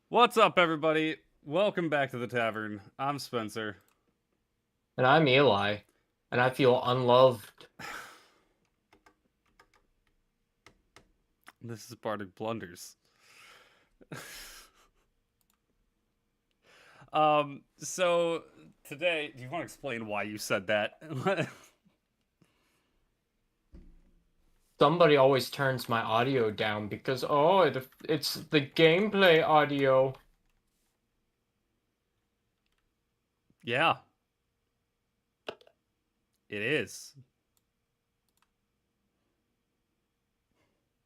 What's up, everybody? Welcome back to the tavern. I'm Spencer. And I'm Eli, and I feel unloved. This is Bardic Blunders. So today, do you want to explain why you said that? Somebody always turns my audio down because, it's the gameplay audio. Yeah, it is.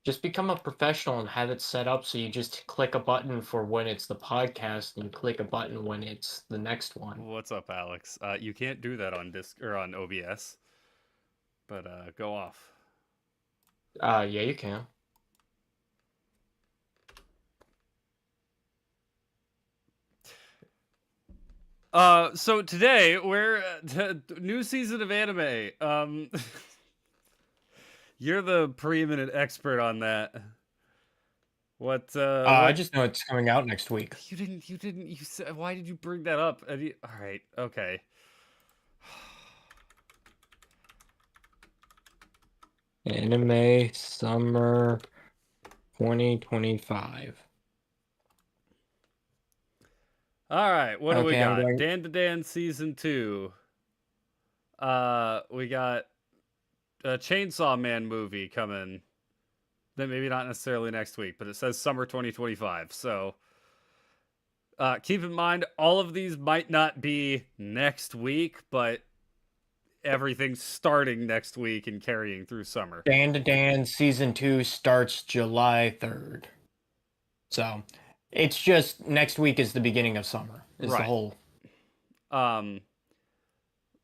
Just become a professional and have it set up so you just click a button for when it's the podcast and click a button when it's the next one. What's up, Alex? You can't do that on Disc or on OBS, but go off. Yeah, you can. So today we're new season of anime. You're the preeminent expert on that. What? I What? just know it's coming out next week. You said, why did you bring that up? All right, okay. Anime Summer 2025. All right, what do we Okay, I'm got? going. Dan to Dan season 2. We got a Chainsaw Man movie coming. Then maybe not necessarily next week, but it says summer 2025. So, keep in mind all of these might not be next week, but everything's starting next week and carrying through summer. Dan to Dan Season 2 starts July 3rd. So it's just next week is the beginning of summer, is the Right. whole. Um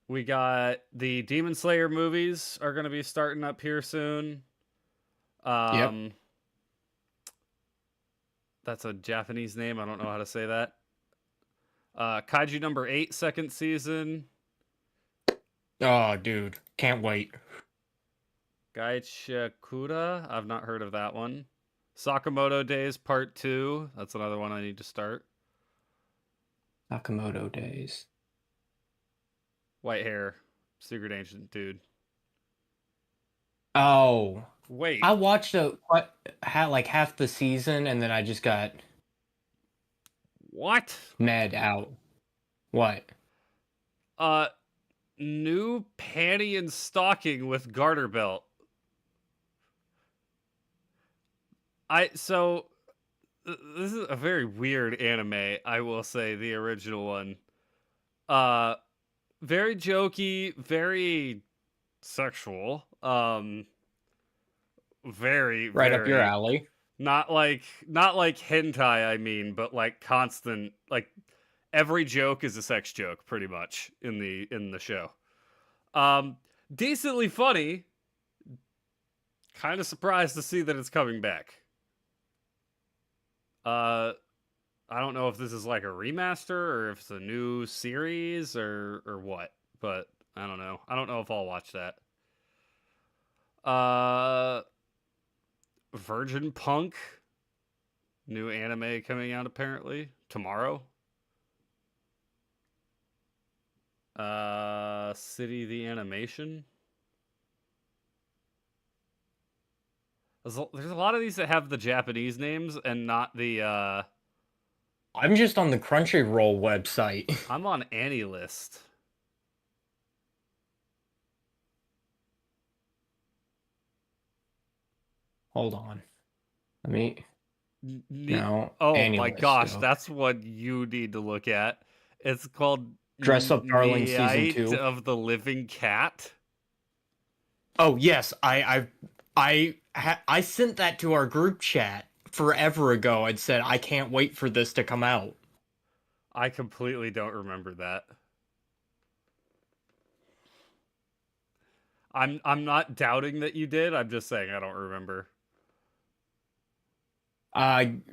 we got the Demon Slayer movies are going to be starting up here soon. Yep. Um that's a Japanese name. I don't know how to say that. Kaiju number 8 second season. Oh, dude. Can't wait. Gaichakura, I've not heard of that one. Sakamoto Days Part 2, that's another one I need to start. Nakamoto Days. White hair, secret ancient dude. Oh. Wait, I watched like half the season and then I just got what? mad out. What? Uh New panty and stocking with garter belt. I so this is a very weird anime, I will say, the original one. Uh Very jokey, very sexual. Very Right up your very alley. not like hentai, I mean, but like constant, like every joke is a sex joke pretty much in the show. Um Decently funny. Kind of surprised to see that it's coming back. Uh I don't know if this is like a remaster or if it's a new series or what, but I don't know. I don't know if I'll watch that. Uh Virgin Punk, new anime coming out apparently tomorrow. City the Animation. There's a lot of these that have the Japanese names and not the I'm just on the Crunchyroll website. I'm on Annie List. Hold on. Let me Ne- no oh Annie my list. gosh, Okay. that's what you need to look at. It's called Dress Up Darling season Night 2. of the Living Cat. Oh yes, I sent that to our group chat forever ago and said I can't wait for this to come out. I completely don't remember that. I'm not doubting that you did. I'm just saying I don't remember.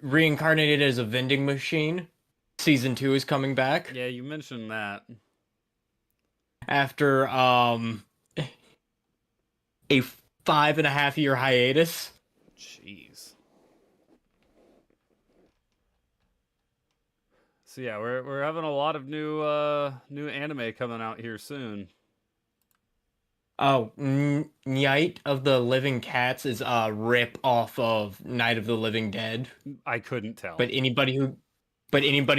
Reincarnated as a vending machine. Season 2 is coming back Yeah, you mentioned that. after a 5.5 year hiatus. Jeez. So yeah, we're having a lot of new anime coming out here soon. Oh, Night of the Living Cats is a rip off of Night of the Living Dead. I couldn't tell. But anybody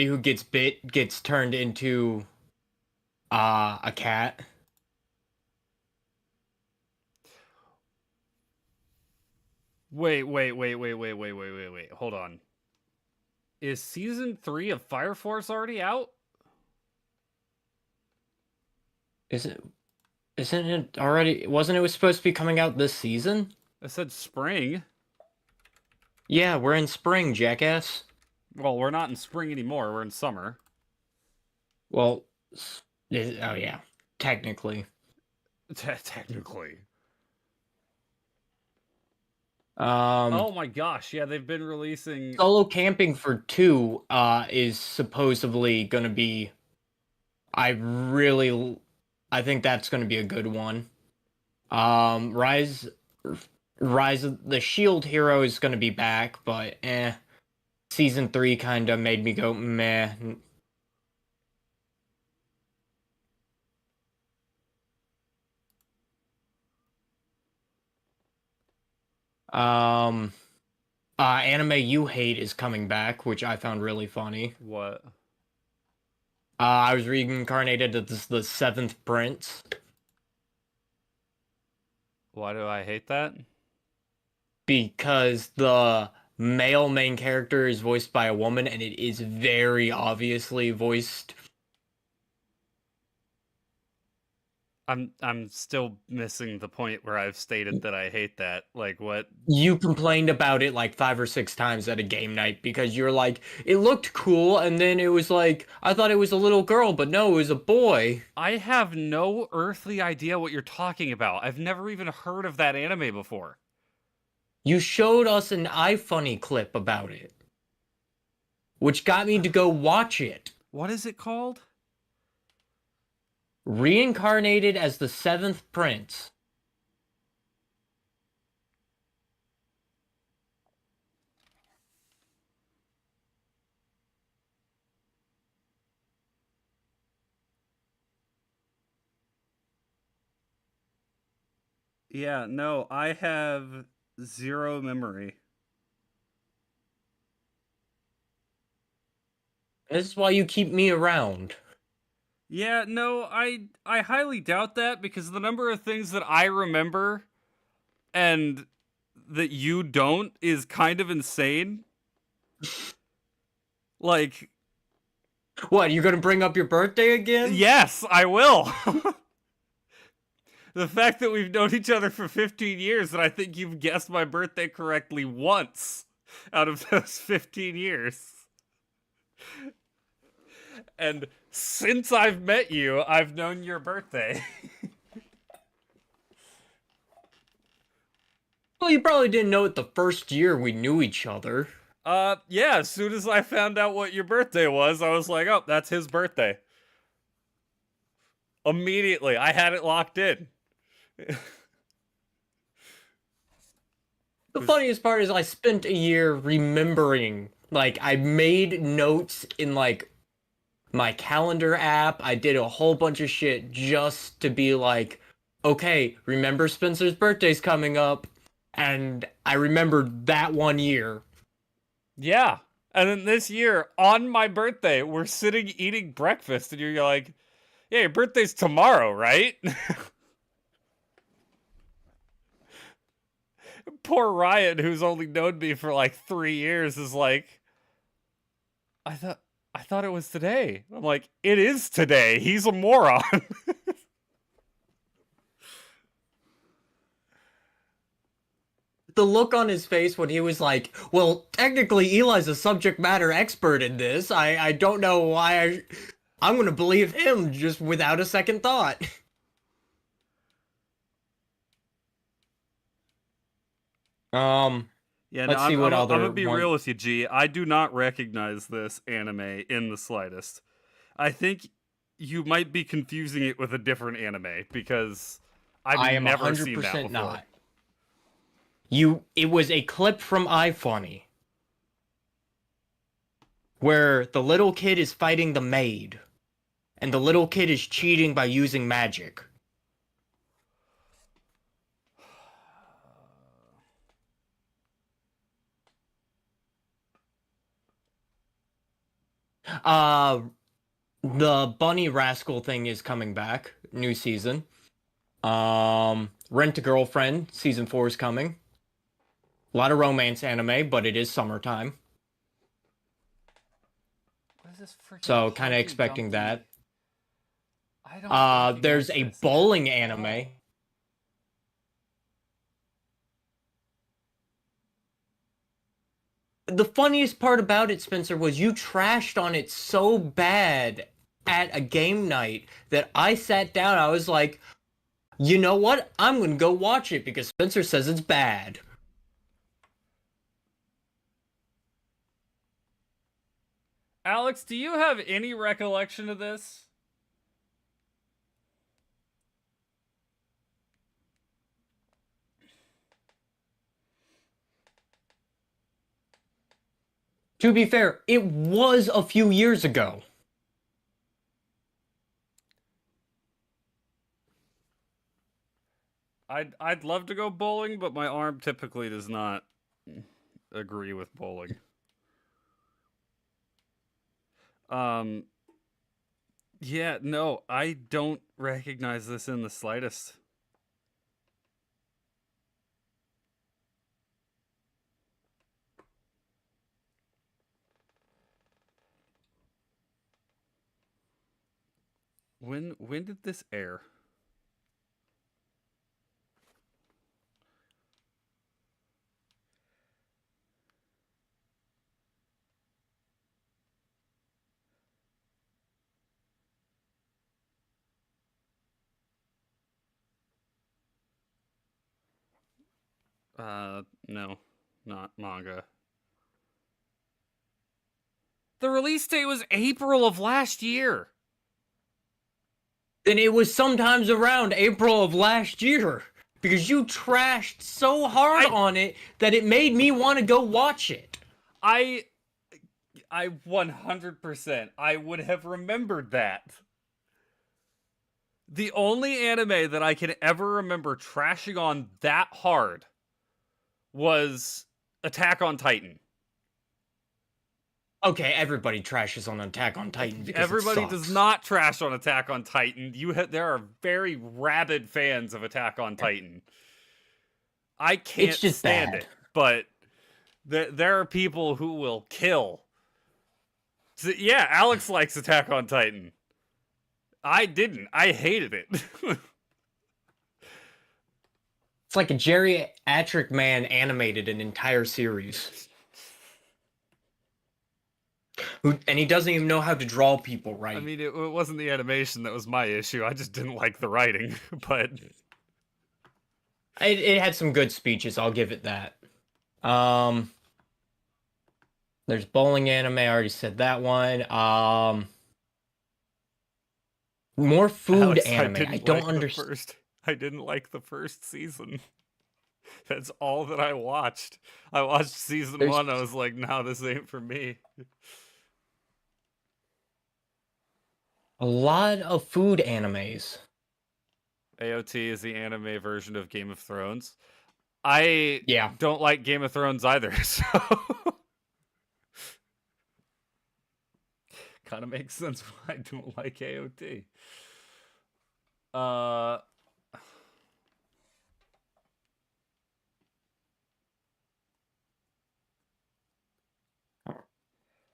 who gets bit gets turned into a cat. Wait. Hold on. Is season 3 of Fire Force already out? Is it? Isn't it already? Wasn't it supposed to be coming out this season? I said spring. Yeah, we're in spring, jackass. Well, we're not in spring anymore. We're in summer. Well, oh yeah, technically. Technically. Um, Oh my gosh, yeah, they've been releasing. Solo Camping for 2 is supposedly gonna be. I think that's gonna be a good one. Rise of the Shield Hero is gonna be back, but season 3 kind of made me go meh. Um, Anime You Hate is coming back, which I found really funny. What? I was reincarnated as the Seventh Prince Why do I hate that? because the male main character is voiced by a woman, and it is very obviously voiced. I'm still missing the point where I've stated that I hate that. Like what? You complained about it like 5 or 6 times at a game night because you're like, it looked cool, and then it was like, I thought it was a little girl, but no, it was a boy. I have no earthly idea what you're talking about. I've never even heard of that anime before. You showed us an iFunny clip about it, which got me to go watch it. What is it called? Reincarnated as the Seventh Prince. Yeah, no, I have zero memory. This is why you keep me around. Yeah, no, I highly doubt that because the number of things that I remember and that you don't is kind of insane. Like, What, you're gonna bring up your birthday again? yes, I will. The fact that we've known each other for 15 years and I think you've guessed my birthday correctly once out of those 15 years. And since I've met you, I've known your birthday. Well, you probably didn't know it the first year we knew each other. Yeah, as soon as I found out what your birthday was, I was like, oh, that's his birthday. Immediately, I had it locked in. The funniest part is I spent a year remembering. Like, I made notes in, like, my calendar app. I did a whole bunch of shit just to be like, okay, remember Spencer's birthday's coming up. And I remembered that one year. Yeah. And then this year, on my birthday, we're sitting eating breakfast, and you're like, yeah, your birthday's tomorrow, right? Poor Ryan, who's only known me for like 3 years, is like, I thought it was today. I'm like, it is today. He's a moron. The look on his face when he was like, well, technically Eli's a subject matter expert in this. I don't know why I'm gonna believe him just without a second thought. Yeah, no, Let's see what I'm other gonna be one. real with you, G. I do not recognize this anime in the slightest. I think you might be confusing it with a different anime because I I've am never seen that 100% before. not. It was a clip from iFunny. where the little kid is fighting the maid, and the little kid is cheating by using magic. Uh, the Bunny Rascal thing is coming back, new season. Rent a Girlfriend season 4 is coming. A lot of romance anime, but it is summertime, What is this freaking so kind of Humpty expecting Dumpty? that. I don't There's recognize a this bowling at anime. all. The funniest part about it, Spencer, was you trashed on it so bad at a game night that I sat down. I was like, you know what? I'm gonna go watch it because Spencer says it's bad. Alex, do you have any recollection of this? To be fair, it was a few years ago. I'd love to go bowling, but my arm typically does not agree with bowling. Yeah, no, I don't recognize this in the slightest. When did this air? No, not manga. The release date was April of last year. Then it was sometimes around April of last year because you trashed so hard on it that it made me want to go watch it. I 100%. I would have remembered that. The only anime that I can ever remember trashing on that hard was Attack on Titan. Okay, everybody trashes on Attack on Titan because Everybody it sucks. does not trash on Attack on Titan. There are very rabid fans of Attack on Titan. I can't It's just stand bad. it, but there are people who will kill. So, yeah, Alex likes Attack on Titan. I didn't. I hated it. It's like a geriatric man animated an entire series. And he doesn't even know how to draw people right. I mean, it wasn't the animation that was my issue. I just didn't like the writing, but it had some good speeches, I'll give it that. There's bowling anime, I already said that one. More food Alex, anime. I don't understand. I didn't like the first season. That's all that I watched. I watched season 1. I was like, no, this ain't for me. A lot of food animes. AOT is the anime version of Game of Thrones. I don't like Game of Thrones either, so kind of makes sense why I don't like AOT.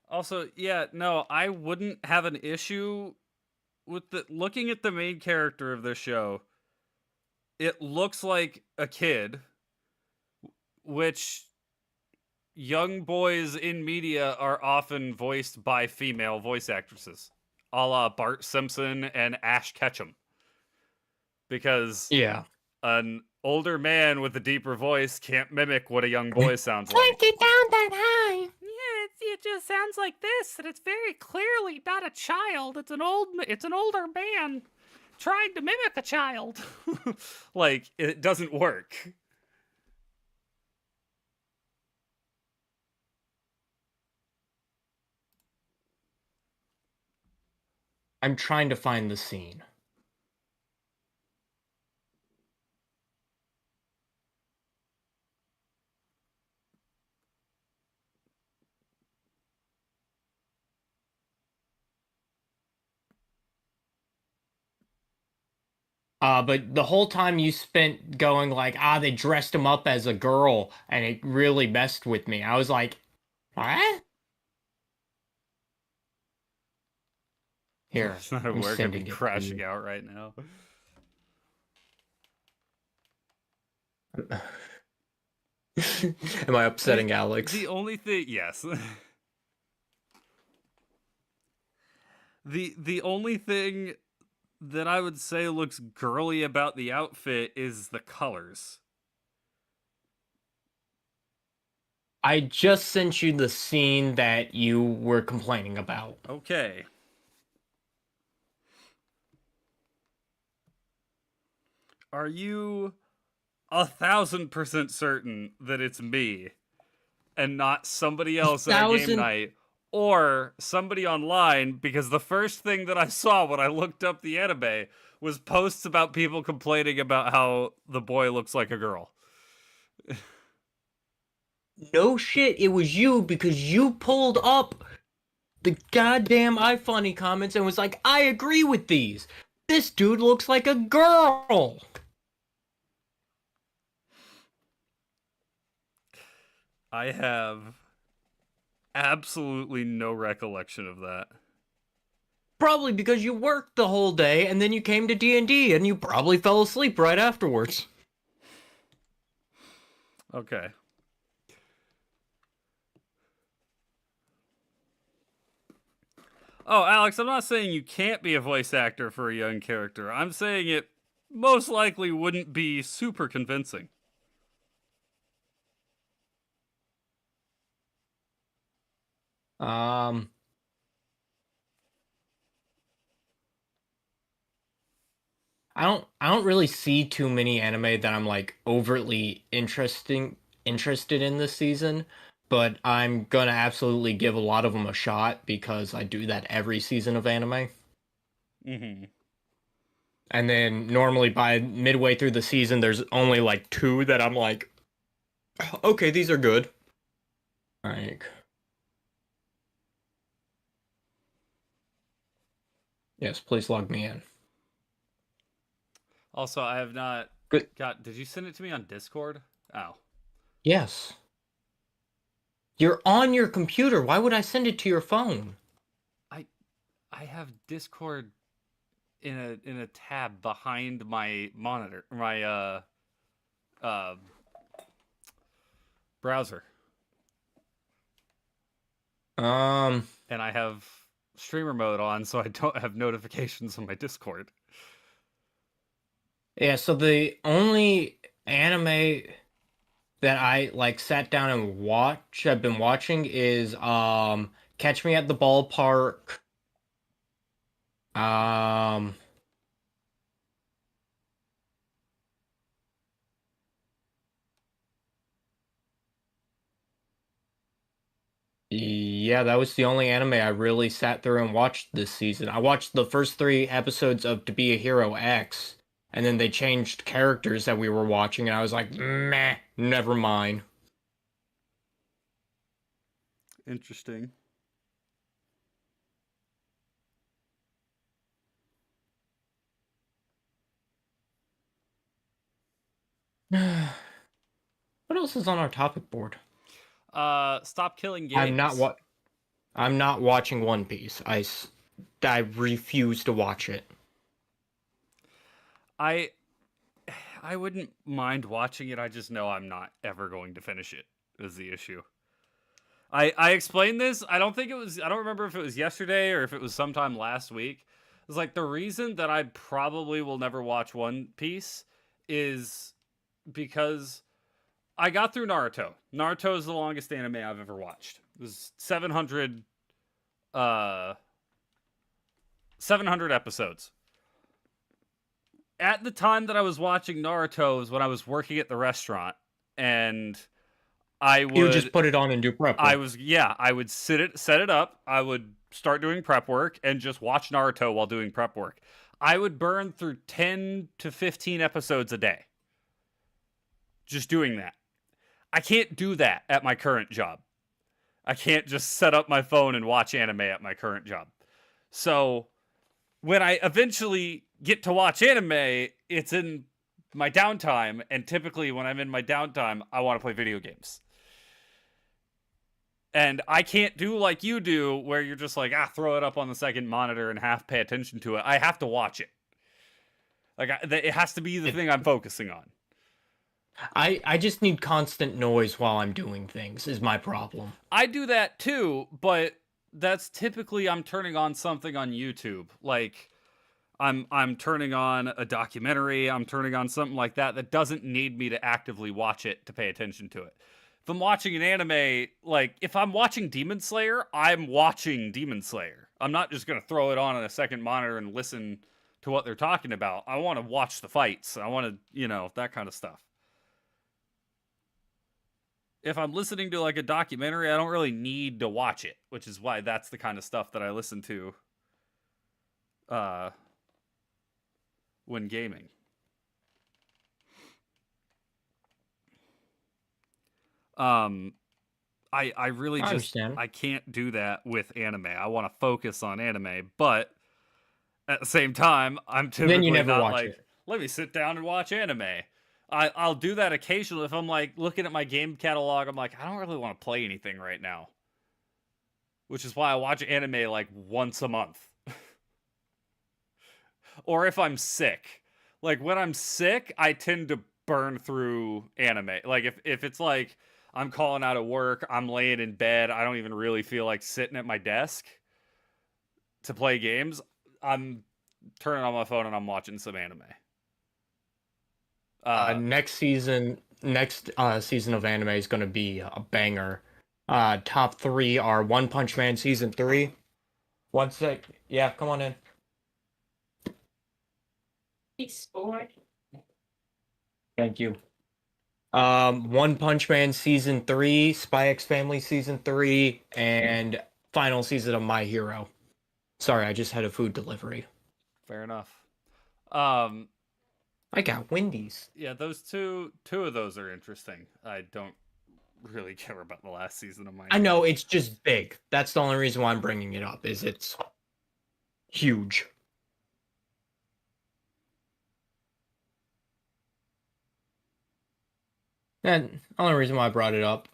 Also, yeah, no, I wouldn't have an issue with looking at the main character of this show. It looks like a kid, which young boys in media are often voiced by female voice actresses, a la Bart Simpson and Ash Ketchum. Because an older man with a deeper voice can't mimic what a young boy sounds like. Can't get down that high. Yeah, it just sounds like this, and it's very clearly not a child. It's an older man trying to mimic a child. Like, it doesn't work. I'm trying to find the scene. But the whole time you spent going like, they dressed him up as a girl, and it really messed with me. I was like, what? Here, It's not at I'm work. I'd be sending it to crashing you. out right now. Am I I mean, upsetting Alex? the only thing, yes. The only thing that I would say looks girly about the outfit is the colors. I just sent you the scene that you were complaining about. Okay. Are you 1,000% certain that it's me and not somebody else at our game 1,000. night or somebody online? Because the first thing that I saw when I looked up the anime was posts about people complaining about how the boy looks like a girl. No shit, it was you because you pulled up the goddamn iFunny comments and was like, I agree with these. This dude looks like a girl. I have absolutely no recollection of that. Probably because you worked the whole day and then you came to D&D and you probably fell asleep right afterwards. Okay. Oh, Alex, I'm not saying you can't be a voice actor for a young character. I'm saying it most likely wouldn't be super convincing. Um, I don't really see too many anime that I'm like overtly interested in this season, but I'm gonna absolutely give a lot of them a shot because I do that every season of anime. Mm-hmm. And then normally by midway through the season, there's only like two that I'm like, okay, these are good. Like, yes, please log me in. Also, I have not Good. got. Did you send it to me on Discord? Oh, Yes. You're on your computer. Why would I send it to your phone? I have Discord in a tab behind my monitor, my uh browser, Um, and I have streamer mode on, so I don't have notifications on my Discord. yeah, so the only anime that I like sat down and I've been watching is Catch Me at the Ballpark. Um yeah, that was the only anime I really sat through and watched this season. I watched the first 3 episodes of To Be a Hero X, and then they changed characters that we were watching, and I was like, meh, never mind. Interesting. What else is on our topic board? Stop killing I'm not games. what I'm not watching One Piece. I refuse to watch it. I I wouldn't mind watching it. I just know I'm not ever going to finish it. Is the issue. I explained this. I don't think it was. I don't remember if it was yesterday or if it was sometime last week. It's like the reason that I probably will never watch One Piece is because I got through Naruto. Naruto is the longest anime I've ever watched. It was uh 700 episodes. At the time that I was watching Naruto was when I was working at the restaurant, and I You would just would put it on and do prep I work. was I would set it up. I would start doing prep work and just watch Naruto while doing prep work. I would burn through 10 to 15 episodes a day. Just doing that. I can't do that at my current job. I can't just set up my phone and watch anime at my current job. So, when I eventually get to watch anime, it's in my downtime, and typically when I'm in my downtime, I want to play video games. And I can't do like you do, where you're just like, throw it up on the second monitor and half pay attention to it. I have to watch it. Like, it has to be the thing I'm focusing on. I just need constant noise while I'm doing things is my problem. I do that too, but that's typically I'm turning on something on YouTube. Like, I'm turning on a documentary, I'm turning on something like that that doesn't need me to actively watch it to pay attention to it. If I'm watching an anime, like if I'm watching Demon Slayer, I'm watching Demon Slayer. I'm not just gonna throw it on a second monitor and listen to what they're talking about. I want to watch the fights. I want to, that kind of stuff. If I'm listening to like a documentary, I don't really need to watch it, which is why that's the kind of stuff that I listen to when gaming. I really understand. I can't do that with anime. I want to focus on anime, but at the same time, I'm typically never not watch like, it. let me sit down and watch anime. I'll do that occasionally if I'm like looking at my game catalog. I'm like, I don't really want to play anything right now, which is why I watch anime like once a month. Or if I'm sick, like when I'm sick, I tend to burn through anime. Like if it's like I'm calling out of work, I'm laying in bed, I don't even really feel like sitting at my desk to play games, I'm turning on my phone and I'm watching some anime. Next season of anime is going to be a banger. Top 3 are One Punch Man season 3. One sec. Yeah, come on in. Thank you. One Punch Man season 3, Spy X Family season 3, and final season of My Hero. Sorry, I just had a food delivery. Fair enough. I got Wendy's. Yeah, those two of those are interesting. I don't really care about the last season of My I Hero. know, it's just big. That's the only reason why I'm bringing it up, is it's huge. And the only reason why I brought it up,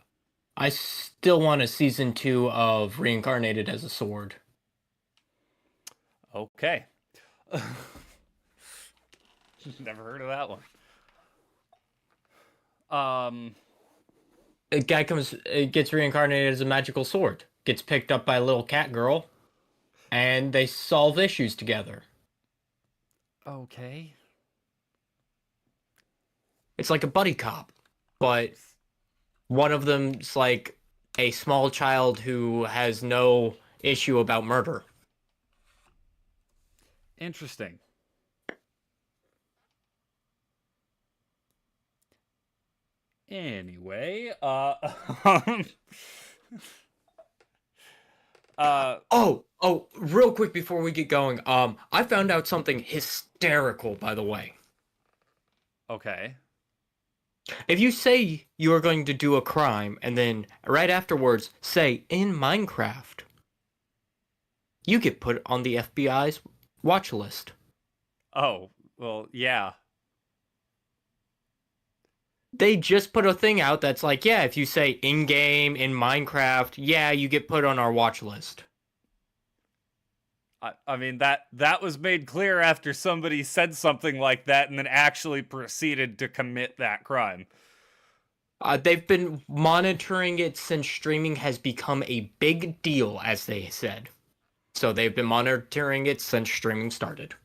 I still want a season 2 of Reincarnated as a Sword. Okay. Never heard of that one. A guy gets reincarnated as a magical sword, gets picked up by a little cat girl, and they solve issues together. Okay. It's like a buddy cop, but one of them's like a small child who has no issue about murder. Interesting. Anyway, Oh, real quick before we get going, I found out something hysterical, by the way. okay. If you say you are going to do a crime and then right afterwards say in Minecraft, you get put on the FBI's watch list. Oh, well, yeah. They just put a thing out that's like, yeah, if you say in-game, in Minecraft, yeah, you get put on our watch list. I mean, that was made clear after somebody said something like that and then actually proceeded to commit that crime. They've been monitoring it since streaming has become a big deal, as they said. So they've been monitoring it since streaming started.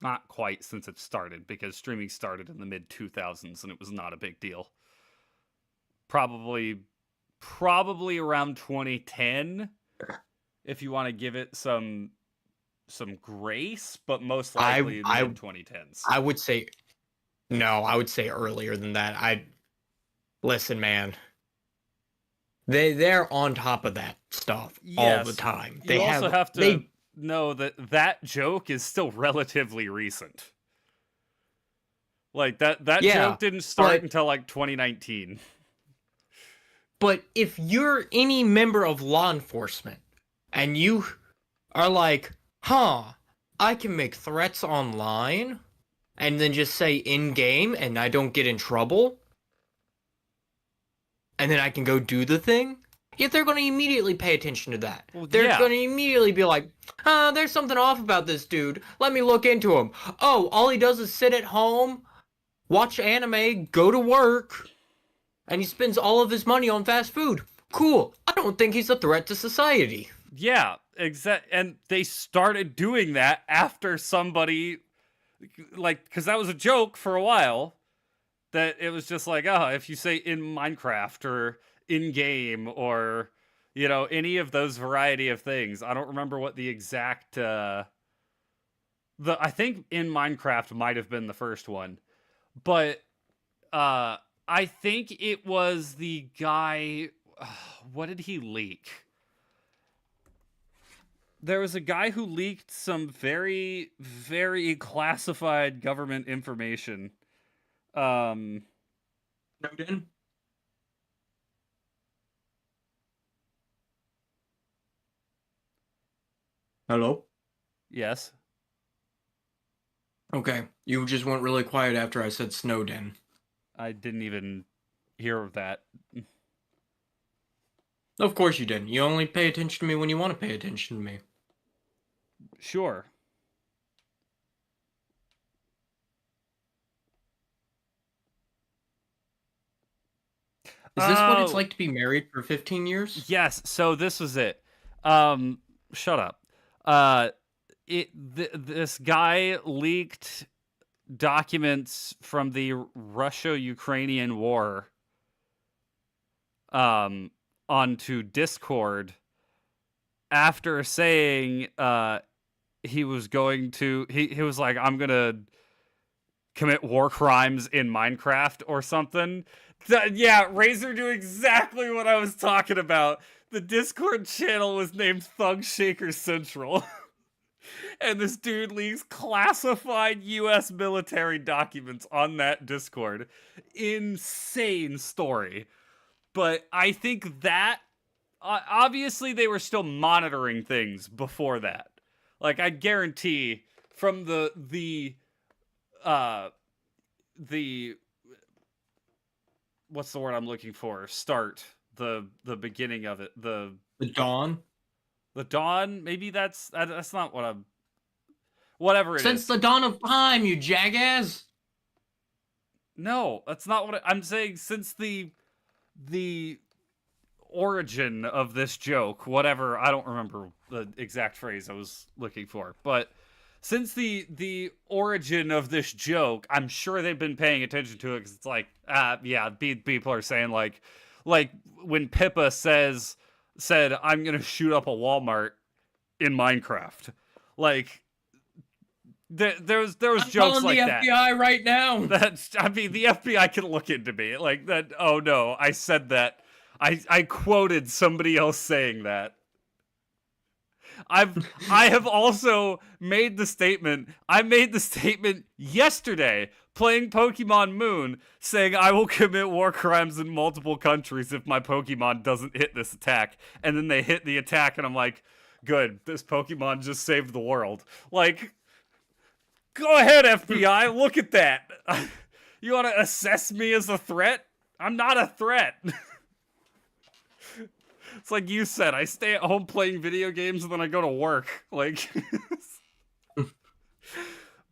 Not quite since it started, because streaming started in the mid-2000s and it was not a big deal. Probably around 2010, if you want to give it some grace, but most likely mid-2010s. I would say, no, I would say earlier than that. Listen, man. They're on top of that stuff all the Yes, time. you also have to know that that joke is still relatively recent. Like that yeah, joke didn't start but until like 2019. but if you're any member of law enforcement and you are like, I can make threats online and then just say in game and I don't get in trouble, and then I can go do the thing. Yeah, they're going to immediately pay attention to that. Well, They're yeah. going to immediately be like, there's something off about this dude. Let me look into him. Oh, all he does is sit at home, watch anime, go to work, and he spends all of his money on fast food. Cool. I don't think he's a threat to society. Yeah, and they started doing that after somebody, like, because that was a joke for a while, that it was just like, oh, if you say in Minecraft or in game or, you know, any of those variety of things. I don't remember what the exact, I think in Minecraft might have been the first one, but I think it was the guy, what did he leak? There was a guy who leaked some very, very classified government information. Snowden? Hello? Yes. Okay. You just went really quiet after I said Snowden. I didn't even hear of that. Of course you didn't. You only pay attention to me when you want to pay attention to me. Sure. Is this what it's like to be married for 15 years? Yes, so this was it. Shut up. This guy leaked documents from the Russia-Ukrainian war onto Discord after saying he was going to he was like, I'm gonna commit war crimes in Minecraft or something. Yeah, Razor knew exactly what I was talking about. The Discord channel was named Thug Shaker Central. And this dude leaks classified US military documents on that Discord. Insane story. But I think that, obviously they were still monitoring things before that. Like, I guarantee from the what's the word I'm looking for? Start. The beginning of it. The dawn? The dawn? Maybe that's not what I'm... Whatever it Since is. the dawn of time, you jackass! No, that's not what I'm saying. Since the origin of this joke, whatever, I don't remember the exact phrase I was looking for, but since the origin of this joke, I'm sure they've been paying attention to it, because it's like, yeah, people are saying like when Pippa said, I'm gonna shoot up a Walmart in Minecraft, like there was jokes like that. I'm calling the FBI right now. I mean, the FBI can look into me like that. Oh no, I said that. I quoted somebody else saying that. I have also made the statement. I made the statement yesterday playing Pokemon Moon, saying I will commit war crimes in multiple countries if my Pokemon doesn't hit this attack. And then they hit the attack, and I'm like, good, this Pokemon just saved the world. Like, go ahead, FBI, look at that. You want to assess me as a threat? I'm not a threat. It's like you said, I stay at home playing video games and then I go to work. Like,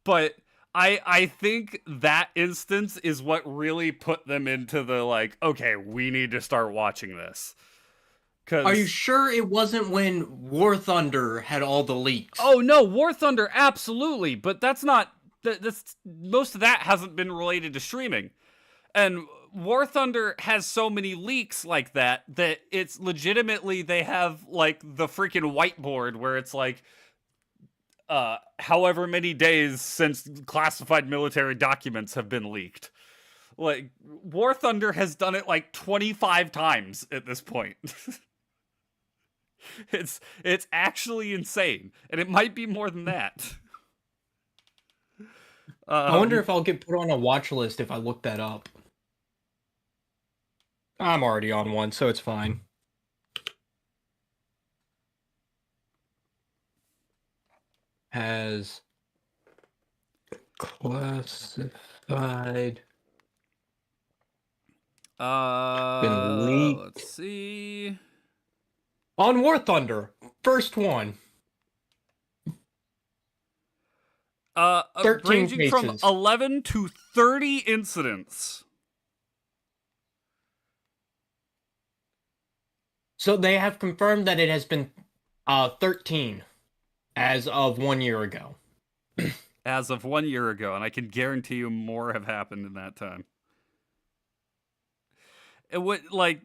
but I think that instance is what really put them into the, like, okay, we need to start watching this. Are you sure it wasn't when War Thunder had all the leaks? Oh no, War Thunder, absolutely, but that's not. That's most of that hasn't been related to streaming, and War Thunder has so many leaks like that it's legitimately, they have like the freaking whiteboard where it's like, however many days since classified military documents have been leaked. Like, War Thunder has done it like 25 times at this point. It's actually insane, and it might be more than that. I wonder if I'll get put on a watch list if I look that up. I'm already on one, so it's fine. Has classified been leaked. Let's see. On War Thunder, first one. 13 Ranging from cases. 11 to 30 incidents. So they have confirmed that it has been 13 as of 1 year ago. As of 1 year ago, and I can guarantee you more have happened in that time. It would, like,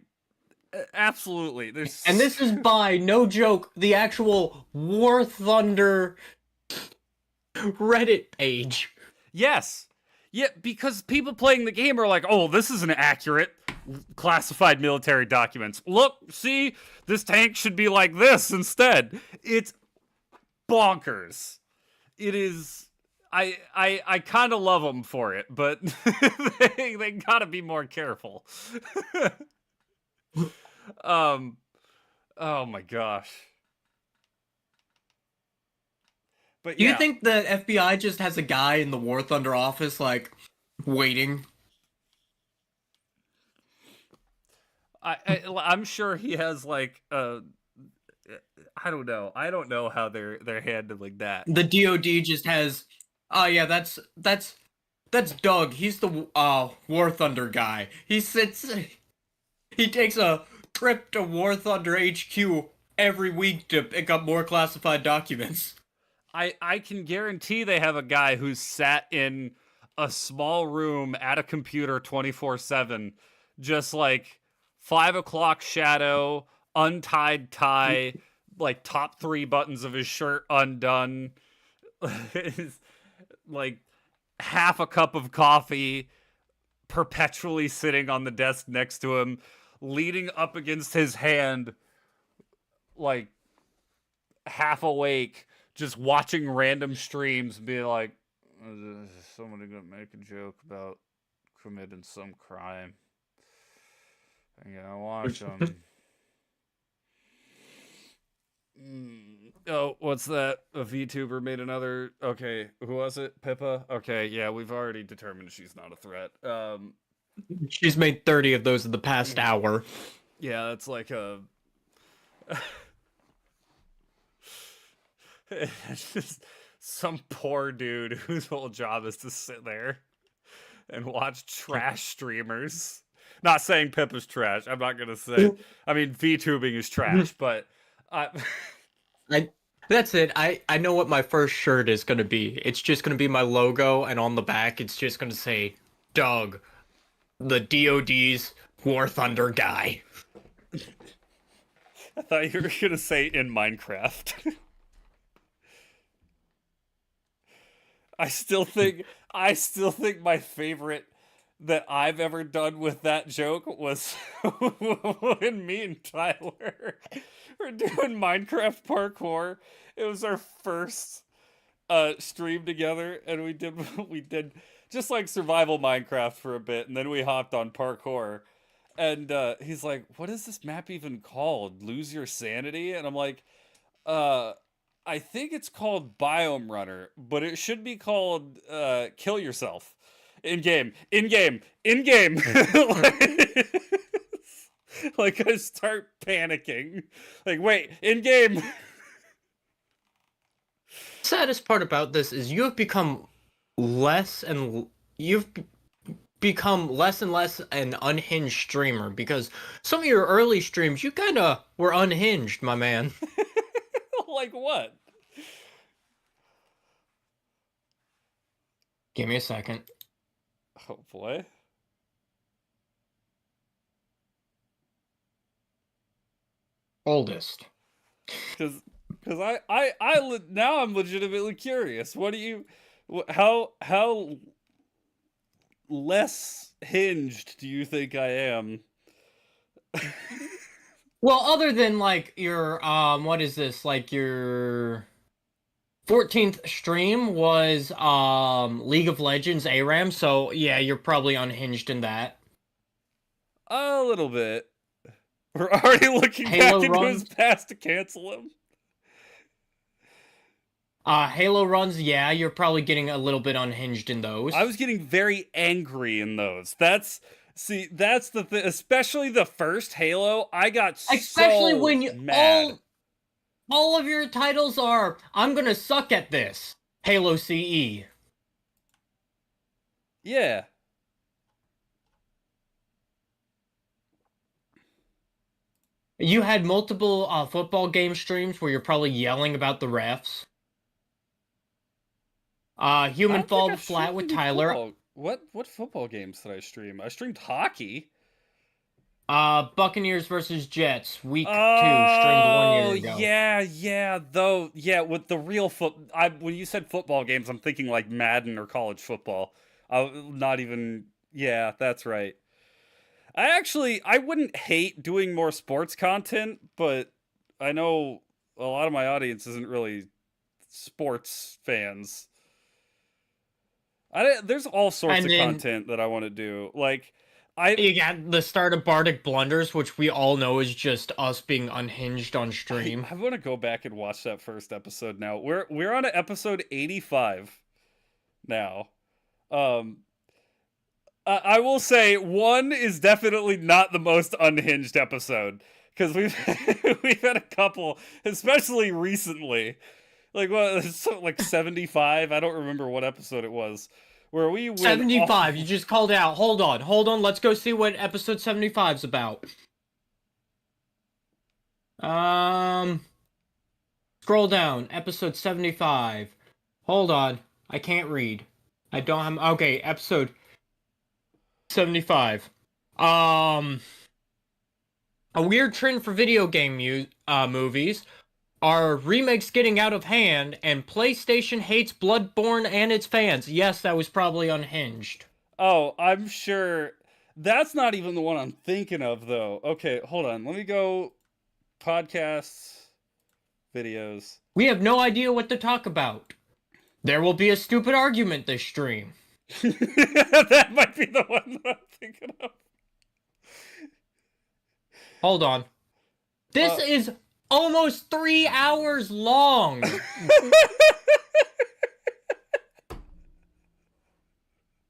absolutely. And this is by, no joke, the actual War Thunder Reddit page. Yes. Yeah, because people playing the game are like, oh, this isn't accurate. Classified military documents. Look, see, this tank should be like this instead. It's bonkers. It is. I kind of love them for it, but they gotta be more careful. Oh my gosh. But Do yeah. you think the FBI just has a guy in the War Thunder office, like, waiting? I'm sure he has, like, I don't know. I don't know how they're handling that. The DOD just has, oh yeah, that's Doug. He's the War Thunder guy. He takes a trip to War Thunder HQ every week to pick up more classified documents. I can guarantee they have a guy who's sat in a small room at a computer 24/7, just like 5 o'clock shadow, untied tie, like top 3 buttons of his shirt undone, like half a cup of coffee, perpetually sitting on the desk next to him, leaning up against his hand, like half awake, just watching random streams, be like, is somebody gonna make a joke about committing some crime? I'm gonna watch them. Oh, what's that? A VTuber made another. Okay, who was it? Pippa? Okay, yeah, we've already determined she's not a threat. She's made 30 of those in the past hour. Yeah, it's like a. It's just some poor dude whose whole job is to sit there and watch trash streamers. Not saying Pippa's trash. I'm not gonna say. I mean, VTubing is trash, but That's it. I know what my first shirt is gonna be. It's just gonna be my logo, and on the back, it's just gonna say, "Doug, the DoD's War Thunder guy." I thought you were gonna say in Minecraft. I still think my favorite that I've ever done with that joke was when me and Tyler were doing Minecraft parkour. It was our first stream together, and we did just like survival Minecraft for a bit, and then we hopped on parkour. And he's like, "What is this map even called? Lose Your Sanity?" And I'm like, I think it's called Biome Runner, but it should be called Kill Yourself. In-game. Like, I start panicking. Like, wait, in-game. Saddest part about this is you've become less and less an unhinged streamer, because some of your early streams you kind of were unhinged, my man. Like what? Give me a second. Oh boy. Oldest. Because now I'm legitimately curious. What do you, how less hinged do you think I am? Well, other than like your what is this? Like your 14th stream was League of Legends ARAM, so yeah, you're probably unhinged in that. A little bit. We're already looking Halo back into his runs. past to cancel him. Halo runs, yeah, you're probably getting a little bit unhinged in those. I was getting very angry in those. That's the thing. Especially the first Halo, I got Especially so when you mad. all of your titles are I'm gonna suck at this. Halo CE. Yeah. You had multiple football game streams where you're probably yelling about the refs. I Human don't think Fall I've Flat streamed with any Tyler. football. What football games did I stream? I streamed hockey. Buccaneers versus Jets, week 2, streamed 1 year Oh ago. yeah, though with the real when you said football games, I'm thinking like Madden or college football. Not even. Yeah, that's right. I wouldn't hate doing more sports content, but I know a lot of my audience isn't really sports fans. There's all sorts And of then content that I want to do. Like you got the start of Bardic Blunders, which we all know is just us being unhinged on stream. I want to go back and watch that first episode now. We're on episode 85 now. I will say 1 is definitely not the most unhinged episode because we've had a couple, especially recently. Like like 75. I don't remember what episode it was where we went 75. You just called out. Hold on. Let's go see what episode 75 is about. Scroll down. Episode 75. Hold on. I can't read. I don't have. Okay, episode 75. A weird trend for video game movies are remakes getting out of hand, and PlayStation hates Bloodborne and its fans. Yes, that was probably unhinged. Oh, I'm sure that's not even the one I'm thinking of though. Okay, hold on. Let me go podcasts, videos. We have no idea what to talk about. There will be a stupid argument this stream. That might be the one that I'm thinking of. Hold on. This is almost 3 hours long.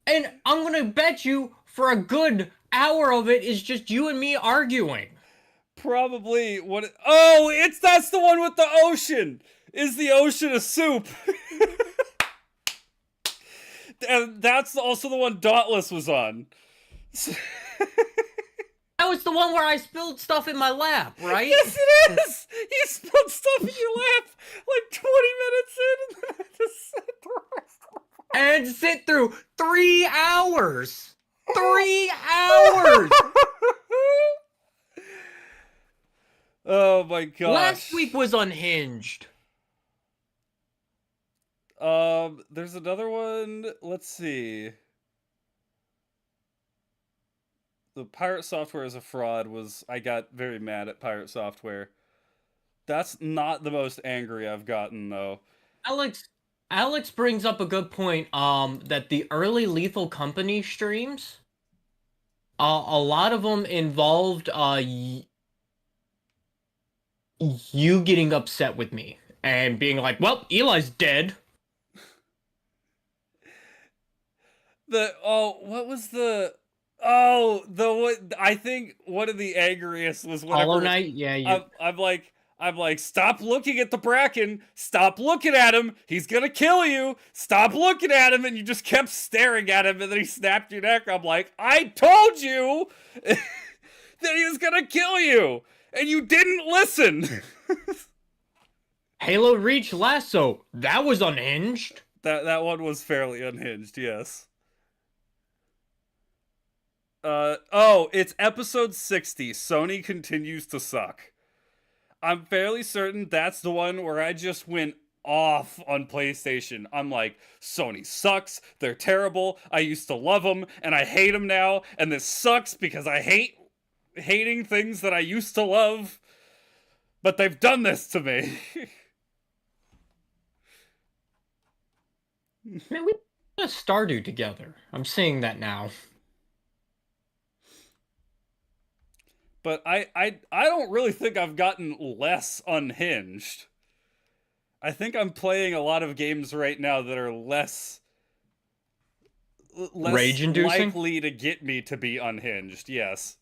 And I'm gonna bet you for a good hour of it is just you and me arguing. Probably what? Oh, that's the one with the ocean. Is the ocean a soup? And that's also the one Dauntless was on. That was the one where I spilled stuff in my lap, right? Yes, it is. You spilled stuff in your lap like 20 minutes in, and then I just sat through. And sit through 3 hours. 3 hours. Oh my gosh. Last week was unhinged. There's another one. Let's see. The Pirate Software is a fraud I got very mad at Pirate Software. That's not the most angry I've gotten though. Alex brings up a good point. That the early Lethal Company streams, a lot of them involved you getting upset with me and being like, "Well, Eli's dead." What was the I think one of the angriest was whenever Hollow Knight, yeah. I'm like, stop looking at the Bracken, stop looking at him, he's gonna kill you, stop looking at him, and you just kept staring at him, and then he snapped your neck. I'm like, I told you that he was gonna kill you, and you didn't listen. Halo Reach Lasso, that was unhinged. That one was fairly unhinged, yes. It's episode 60. Sony continues to suck. I'm fairly certain that's the one where I just went off on PlayStation. I'm like, Sony sucks. They're terrible. I used to love them, and I hate them now. And this sucks because I hate hating things that I used to love. But they've done this to me. Man, we put a Stardew together. I'm seeing that now. But I don't really think I've gotten less unhinged. I think I'm playing a lot of games right now that are less Rage-inducing? likely to get me to be unhinged. Yes.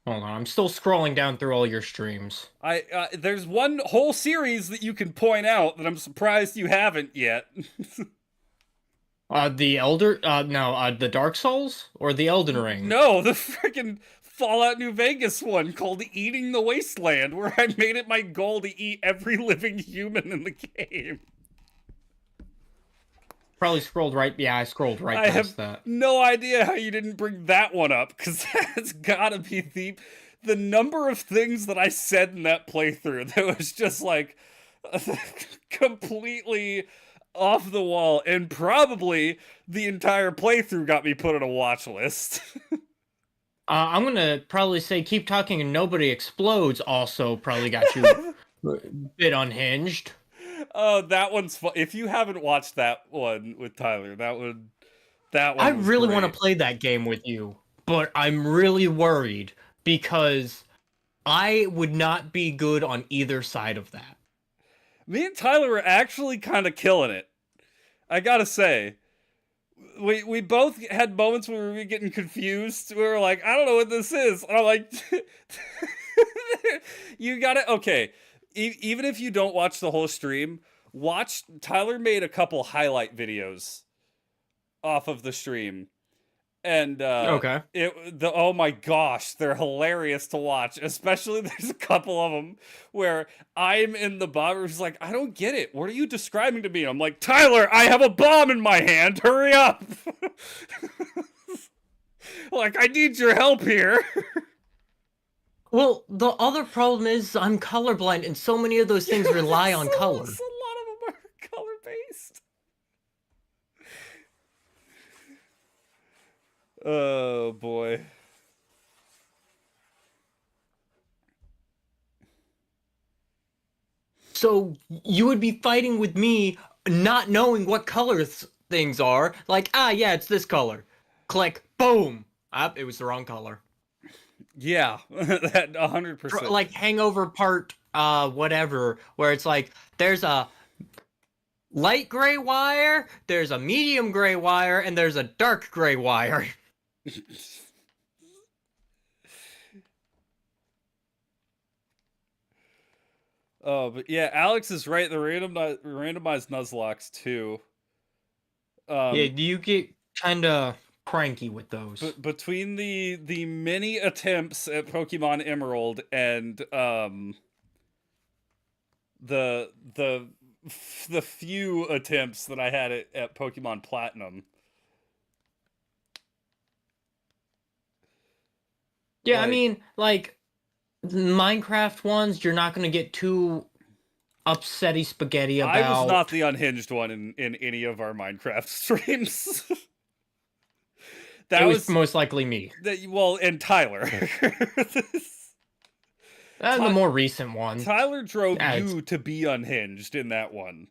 Hold on, I'm still scrolling down through all your streams. There's one whole series that you can point out that I'm surprised you haven't yet. The Dark Souls or the Elden Ring? No, the freaking Fallout New Vegas one called Eating the Wasteland, where I made it my goal to eat every living human in the game. Probably scrolled right. Yeah, I scrolled right I past have that. no idea how you didn't bring that one up, because that's gotta be the number of things that I said in that playthrough that was just like completely off the wall, and probably the entire playthrough got me put on a watch list. I'm gonna probably say Keep Talking and Nobody Explodes also probably got you a bit unhinged. Oh, that one's fun. If you haven't watched that one with Tyler, that one I was really great. want to play that game with you, but I'm really worried because I would not be good on either side of that. Me and Tyler were actually kind of killing it. I gotta say. We both had moments where we were getting confused. We were like, I don't know what this is. And I'm like, you gotta, okay. Even if you don't watch the whole stream, watch, Tyler made a couple highlight videos off of the stream. And Okay. oh my gosh, they're hilarious to watch. Especially there's a couple of them where I'm in the bomb. He's like, I don't get it. What are you describing to me? I'm like, Tyler, I have a bomb in my hand. Hurry up! Like, I need your help here. Well, the other problem is I'm colorblind, and so many of those things rely on color. A lot of them are color based. Oh boy. So you would be fighting with me not knowing what colors things are. Like, yeah, it's this color. Click, boom. It was the wrong color. Yeah, that 100%. Like Hangover Part, whatever, where it's like, there's a light gray wire, there's a medium gray wire, and there's a dark gray wire. Oh, but yeah, Alex is right. The randomized Nuzlocke too. Yeah, you get kind of cranky with those. Between the many attempts at Pokemon Emerald and the few attempts that I had at Pokemon Platinum. Yeah, I mean, like Minecraft ones, you're not gonna get too upsetty spaghetti about. I was not the unhinged one in any of our Minecraft streams. That was most likely me. And Tyler. The more recent one. Tyler drove you to be unhinged in that one.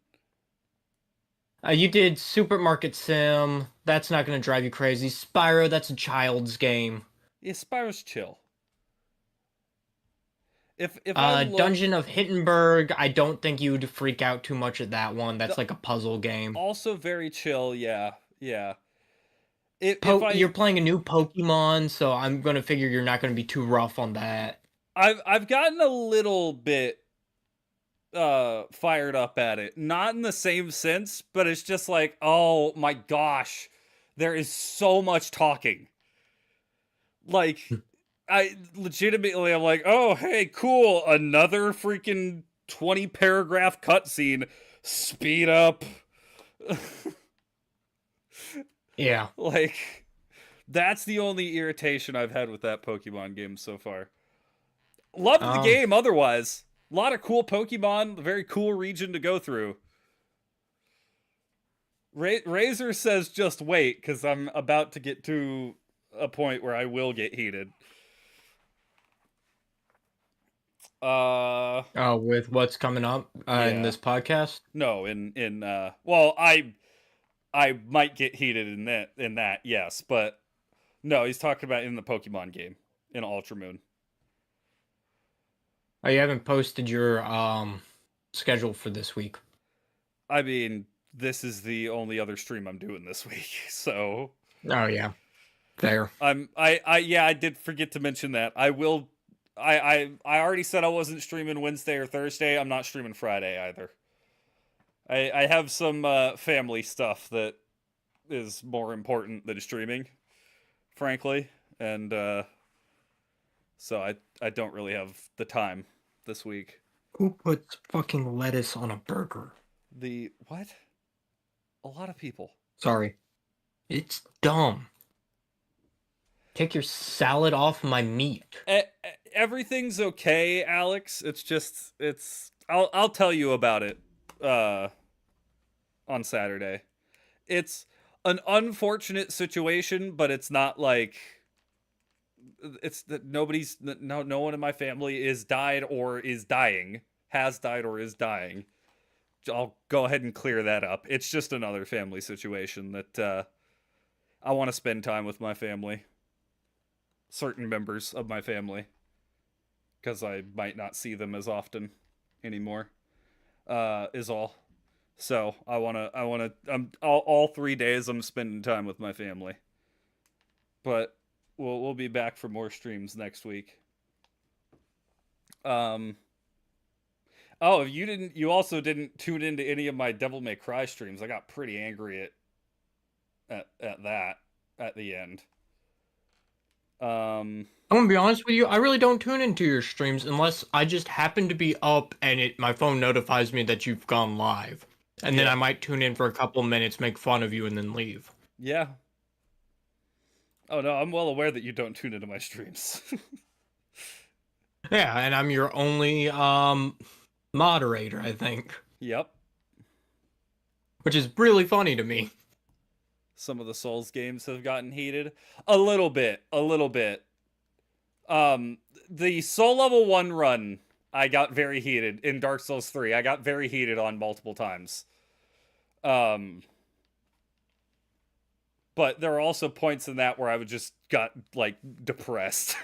You did Supermarket Sim. That's not going to drive you crazy. Spyro, that's a child's game. Yeah, Spyro's chill. If Dungeon of Hittenberg, I don't think you'd freak out too much at that one. That's like a puzzle game. Also very chill, yeah. You're playing a new Pokemon, so I'm gonna figure you're not gonna be too rough on that. I've gotten a little bit fired up at it. Not in the same sense, but it's just like, oh my gosh, there is so much talking. Like, I'm like, oh hey, cool, another freaking 20 paragraph cutscene. Speed up. Yeah. Like, that's the only irritation I've had with that Pokemon game so far. Loved the game otherwise. A lot of cool Pokemon, very cool region to go through. Razor says just wait, because I'm about to get to a point where I will get heated. With what's coming up in this podcast? No, well, I might get heated in that, yes, but no, he's talking about in the Pokemon game, in Ultra Moon. Oh, you haven't posted your schedule for this week. I mean, this is the only other stream I'm doing this week, so. Oh yeah, fair. I did forget to mention that. I will. I already said I wasn't streaming Wednesday or Thursday. I'm not streaming Friday either. I have some family stuff that is more important than streaming, frankly, and so I don't really have the time this week. Who puts fucking lettuce on a burger? The what? A lot of people. Sorry. It's dumb. Take your salad off my meat. Everything's okay, Alex. It's just I'll tell you about it on Saturday. It's an unfortunate situation, but it's not like it's that no one in my family is died or is dying, has died or is dying. I'll go ahead and clear that up. It's just another family situation that I want to spend time with my family. Certain members of my family. Because I might not see them as often anymore. Is all. So all 3 days I'm spending time with my family. But we'll be back for more streams next week. Oh, you also didn't tune into any of my Devil May Cry streams. I got pretty angry at that at the end. I'm gonna be honest with you, I really don't tune into your streams unless I just happen to be up and my phone notifies me that you've gone live. And then I might tune in for a couple minutes, make fun of you, and then leave. Yeah. Oh no, I'm well aware that you don't tune into my streams. Yeah, and I'm your only moderator, I think. Yep. Which is really funny to me. Some of the Souls games have gotten heated. A little bit. The Soul Level 1 run, I got very heated. In Dark Souls 3, I got very heated on multiple times. But there are also points in that where I would just got, like, depressed.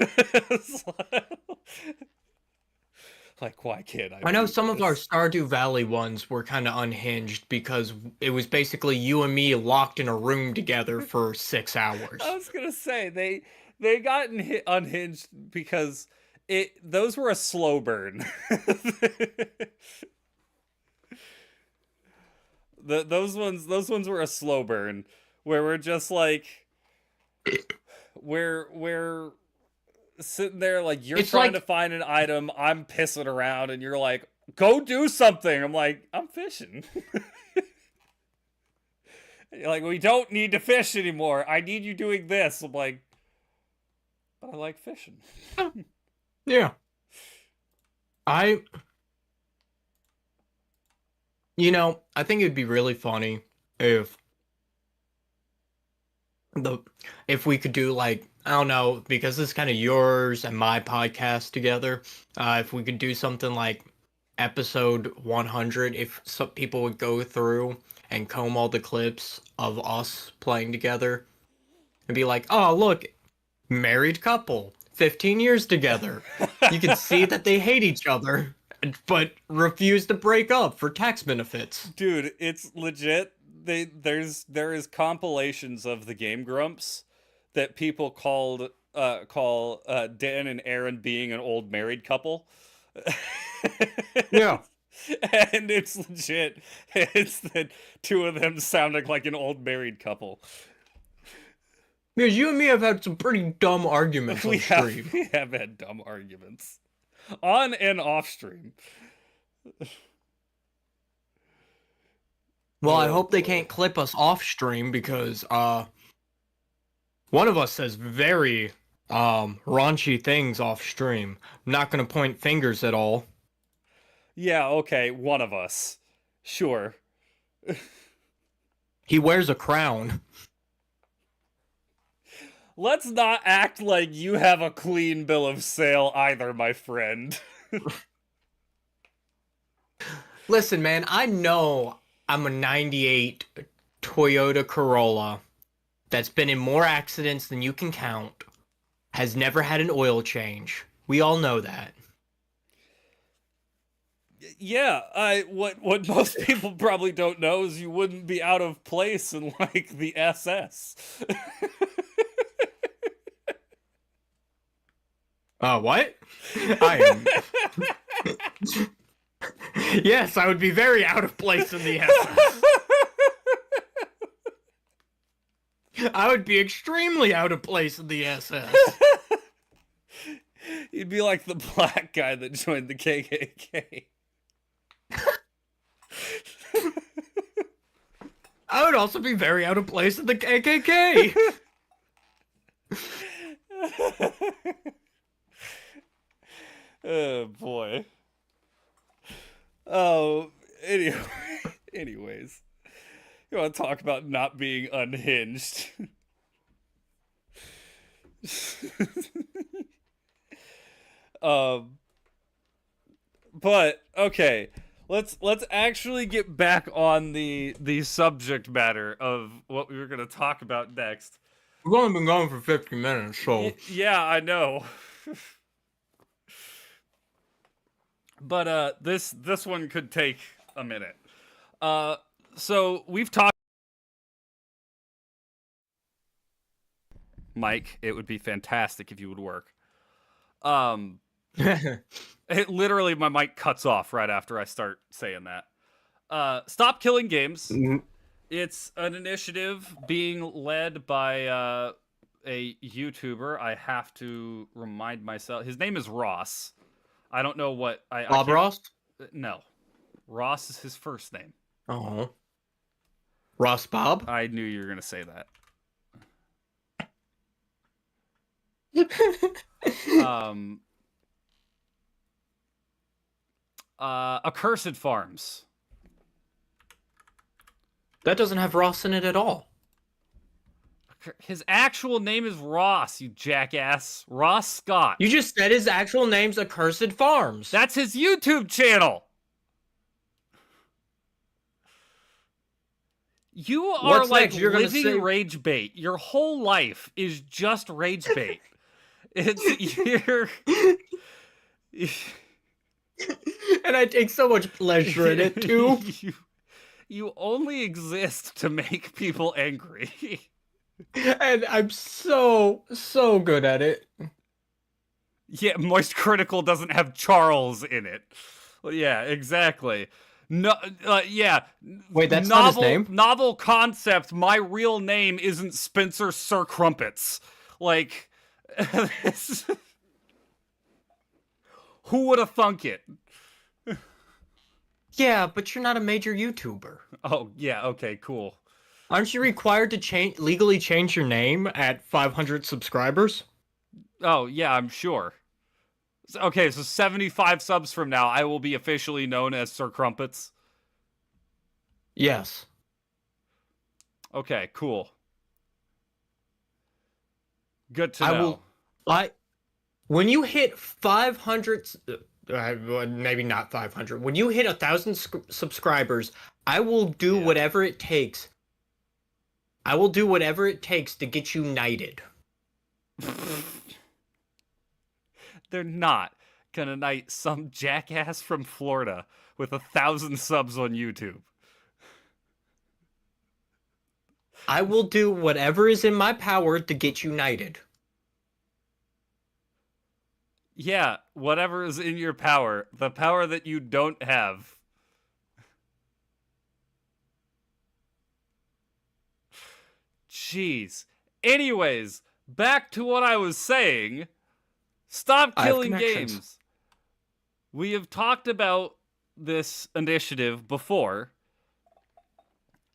Like, why can't I know some of our Stardew Valley ones were kind of unhinged because it was basically you and me locked in a room together for 6 hours. I was gonna say they got unhinged because those were a slow burn. Those ones were a slow burn where we're just like we're sitting there like you're trying to find an item, I'm pissing around, and you're like, go do something. I'm like, I'm fishing. You're like, we don't need to fish anymore. I need you doing this. I'm like, but I like fishing. Yeah. I think it'd be really funny if we could do, like, I don't know, because it's kind of yours and my podcast together, if we could do something like episode 100, if some people would go through and comb all the clips of us playing together and be like, oh, look, married couple, 15 years together. You can see that they hate each other, but refuse to break up for tax benefits. Dude, it's legit. There is compilations of the Game Grumps that people call Dan and Aaron being an old married couple. Yeah. And it's legit. It's the two of them sounding like an old married couple. Because you and me have had some pretty dumb arguments on stream. We have had dumb arguments. On and off stream. Well, I hope they can't clip us off stream because one of us says very raunchy things off stream. I'm not gonna point fingers at all. Yeah, okay, one of us. Sure. He wears a crown. Let's not act like you have a clean bill of sale either, my friend. Listen, man, I know I'm a 98 Toyota Corolla that's been in more accidents than you can count, has never had an oil change. We all know that. Yeah, what most people probably don't know is you wouldn't be out of place in like the SS. What? I am. Yes, I would be very out of place in the SS. I would be extremely out of place in the SS. You'd be like the black guy that joined the KKK. I would also be very out of place in the KKK. Oh boy. Oh, anyways, you want to talk about not being unhinged? But okay, let's actually get back on the subject matter of what we were going to talk about next. We've only been going for 50 minutes, so... Yeah, I know. But this one could take a minute. So we've talked. Mike, it would be fantastic if you would work. It literally, my mic cuts off right after I start saying that. Stop Killing Games. It's an initiative being led by a YouTuber. I have to remind myself. His name is Ross. I don't know what Bob Ross? No, Ross is his first name. Oh, Ross Bob? I knew you were gonna say that. Accursed Farms. That doesn't have Ross in it at all. His actual name is Ross, you jackass. Ross Scott. You just said his actual name's Accursed Farms. That's his YouTube channel. You are What's like next? You're gonna living say... rage bait. Your whole life is just rage bait. You're... And I take so much pleasure in it, too. You only exist to make people angry. And I'm so good at it. Yeah, Moist Critical doesn't have Charles in it. Well, yeah, exactly. No, yeah. Wait, that's not his name? Novel concept. My real name isn't Spencer Sir Crumpets. Like, who would have thunk it? Yeah, but you're not a major YouTuber. Oh, yeah, okay, cool. Aren't you required to legally change your name at 500 subscribers? Oh, yeah, I'm sure. Okay, so 75 subs from now, I will be officially known as Sir Crumpets. Yes. Okay, cool. Good to know. When you hit 500, maybe not 500. When you hit 1,000 subscribers, I will do whatever it takes. I will do whatever it takes to get you knighted. They're not gonna knight some jackass from Florida with 1,000 subs on YouTube. I will do whatever is in my power to get you knighted. Yeah, whatever is in your power. The power that you don't have. Jeez. Anyways, back to what I was saying. Stop Killing Games. We have talked about this initiative before.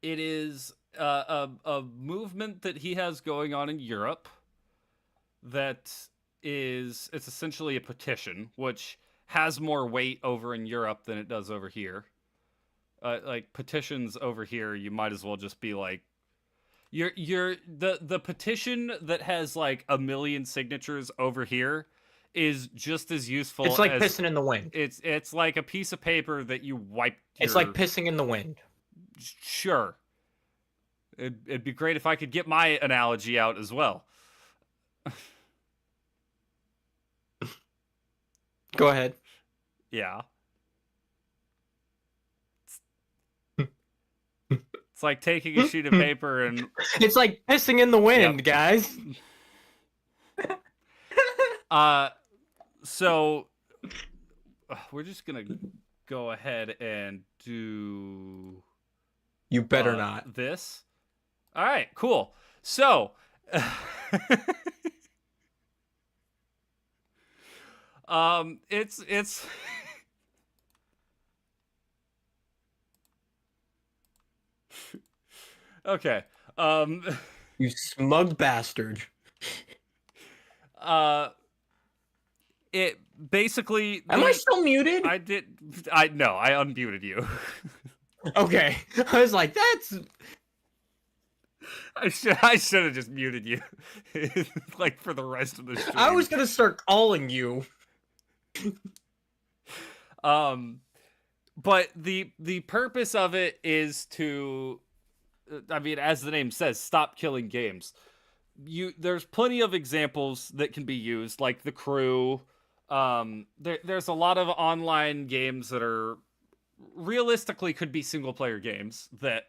It is a movement that he has going on in Europe that it's essentially a petition, which has more weight over in Europe than it does over here. Like petitions over here, you might as well just be like, the petition that has like 1 million signatures over here is just as useful. It's like as pissing in the wind. It's like a piece of paper that you wipe. It's like pissing in the wind. Sure. It'd be great if I could get my analogy out as well. Go ahead. Yeah. It's like taking a sheet of paper and... It's like pissing in the wind, guys. So we're just gonna go ahead and do... You better not. This. All right, cool. So... it's okay. You smug bastard. It basically... Am I still muted? I unmuted you. Okay. I was like, that's... I should have just muted you. Like for the rest of the stream. I was gonna start calling you. But the purpose of it is to, I mean, as the name says, stop killing games. There's plenty of examples that can be used, like The Crew. There's a lot of online games that are realistically could be single player games that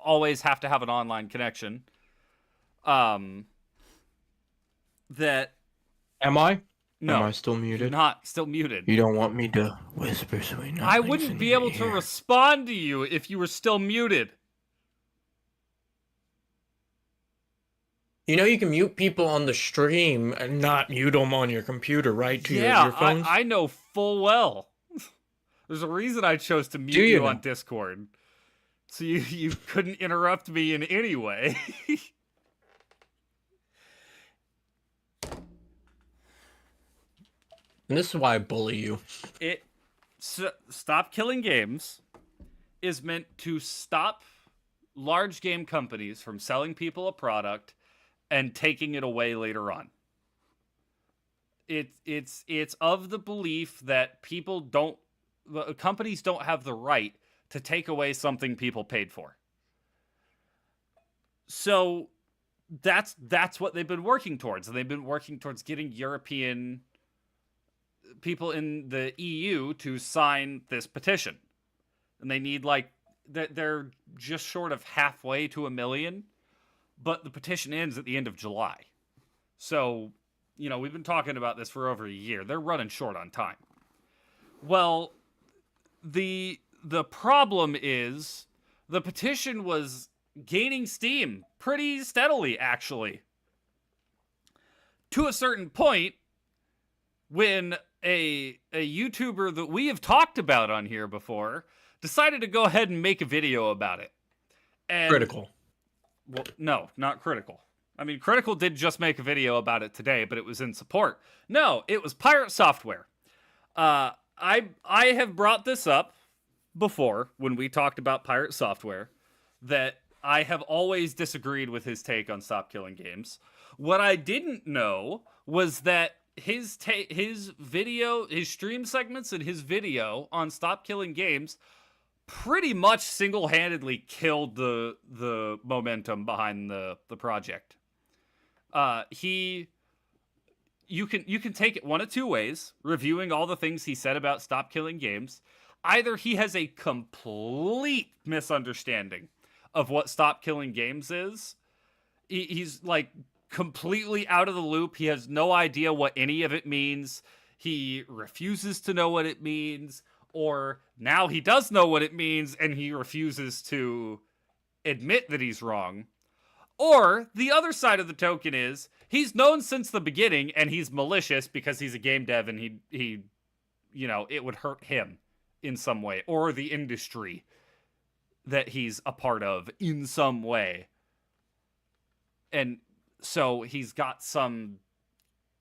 always have to have an online connection. That am I? No, am I still muted? Not still muted. You don't want me to whisper sweet nothings. I wouldn't be able to respond to you if you were still muted. You know you can mute people on the stream and not mute them on your computer, right? To your earphones? I know full well. There's a reason I chose to mute you on Discord. So you couldn't interrupt me in any way. And this is why I bully you. Stop Killing Games is meant to stop large game companies from selling people a product and taking it away later on. It's of the belief that companies don't have the right to take away something people paid for. So that's what they've been working towards. And they've been working towards getting European people in the EU to sign this petition. And they need they're just short of halfway to 1 million, but the petition ends at the end of July. So, we've been talking about this for over a year. They're running short on time. Well, the problem is the petition was gaining steam pretty steadily, actually. To a certain point, when a YouTuber that we have talked about on here before decided to go ahead and make a video about it. And, Critical. Well, no, not Critical. I mean, Critical did just make a video about it today, but it was in support. No, it was Pirate Software. I have brought this up before when we talked about Pirate Software, that I have always disagreed with his take on Stop Killing Games. What I didn't know was that his video, his stream segments and his video on Stop Killing Games pretty much single-handedly killed the momentum behind the project. You can take it one of two ways, reviewing all the things he said about Stop Killing Games. Either he has a complete misunderstanding of what Stop Killing Games is. He's completely out of the loop. He has no idea what any of it means. He refuses to know what it means, or now he does know what it means and he refuses to admit that he's wrong. Or the other side of the token is he's known since the beginning and he's malicious because he's a game dev and he it would hurt him in some way, or the industry that he's a part of in some way. And So he's got some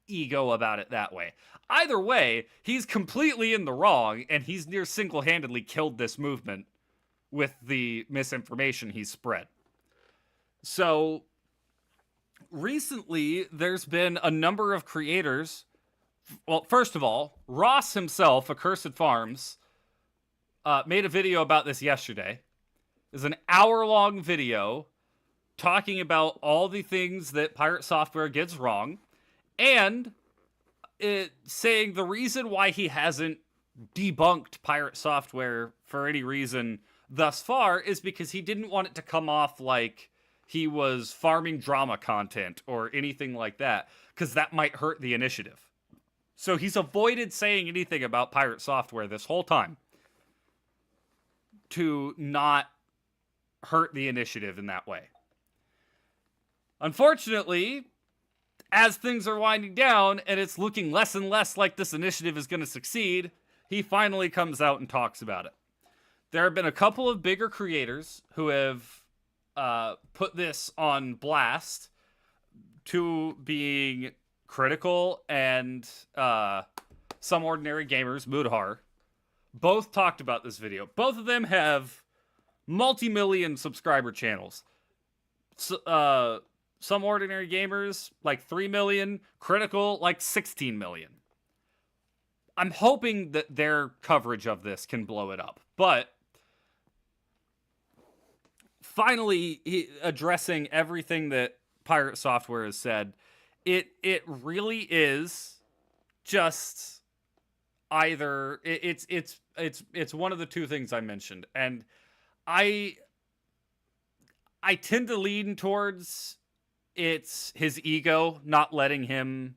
ego about it that way. Either way, he's completely in the wrong, and he's near single-handedly killed this movement with the misinformation he's spread. So recently, there's been a number of creators. Well, first of all, Ross himself, Accursed Farms, made a video about this yesterday. It's an hour-long video talking about all the things that Pirate Software gets wrong, and saying the reason why he hasn't debunked Pirate Software for any reason thus far is because he didn't want it to come off like he was farming drama content or anything like that, because that might hurt the initiative. So he's avoided saying anything about Pirate Software this whole time to not hurt the initiative in that way. Unfortunately, as things are winding down and it's looking less and less like this initiative is going to succeed, he finally comes out and talks about it. There have been a couple of bigger creators who have put this on blast, to being Critical and Some Ordinary Gamers, Mudhar, both talked about this video. Both of them have multi-million subscriber channels. Some Ordinary Gamers, like 3 million. Critical, like 16 million. I'm hoping that their coverage of this can blow it up. But finally, addressing everything that Pirate Software has said, it really is just either it's one of the two things I mentioned, and I tend to lean towards it's his ego not letting him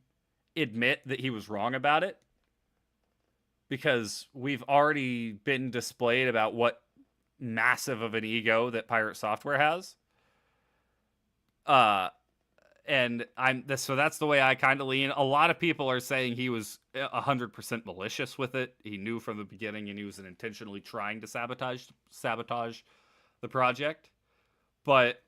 admit that he was wrong about it, because we've already been displayed about what massive of an ego that Pirate Software has. And so that's the way I kind of lean. A lot of people are saying he was 100% malicious with it. He knew from the beginning, and he was intentionally trying to sabotage the project. But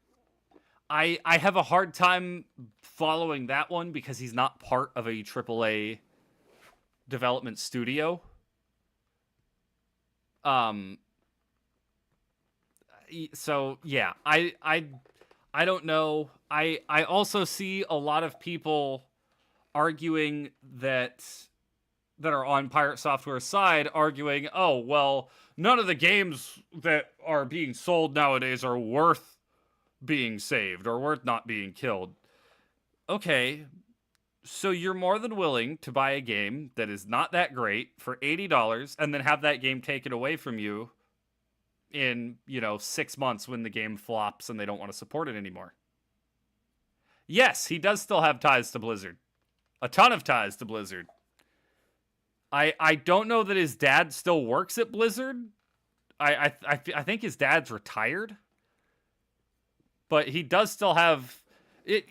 I have a hard time following that one, because he's not part of a AAA development studio. So yeah, I don't know. I also see a lot of people arguing that are on Pirate Software's side, arguing, oh, well, none of the games that are being sold nowadays are worth being saved or worth not being killed. Okay, so you're more than willing to buy a game that is not that great for $80 and then have that game taken away from you in, 6 months when the game flops and they don't want to support it anymore. Yes, he does still have ties to Blizzard. A ton of ties to Blizzard. I don't know that his dad still works at Blizzard. I think his dad's retired. But he does still have it.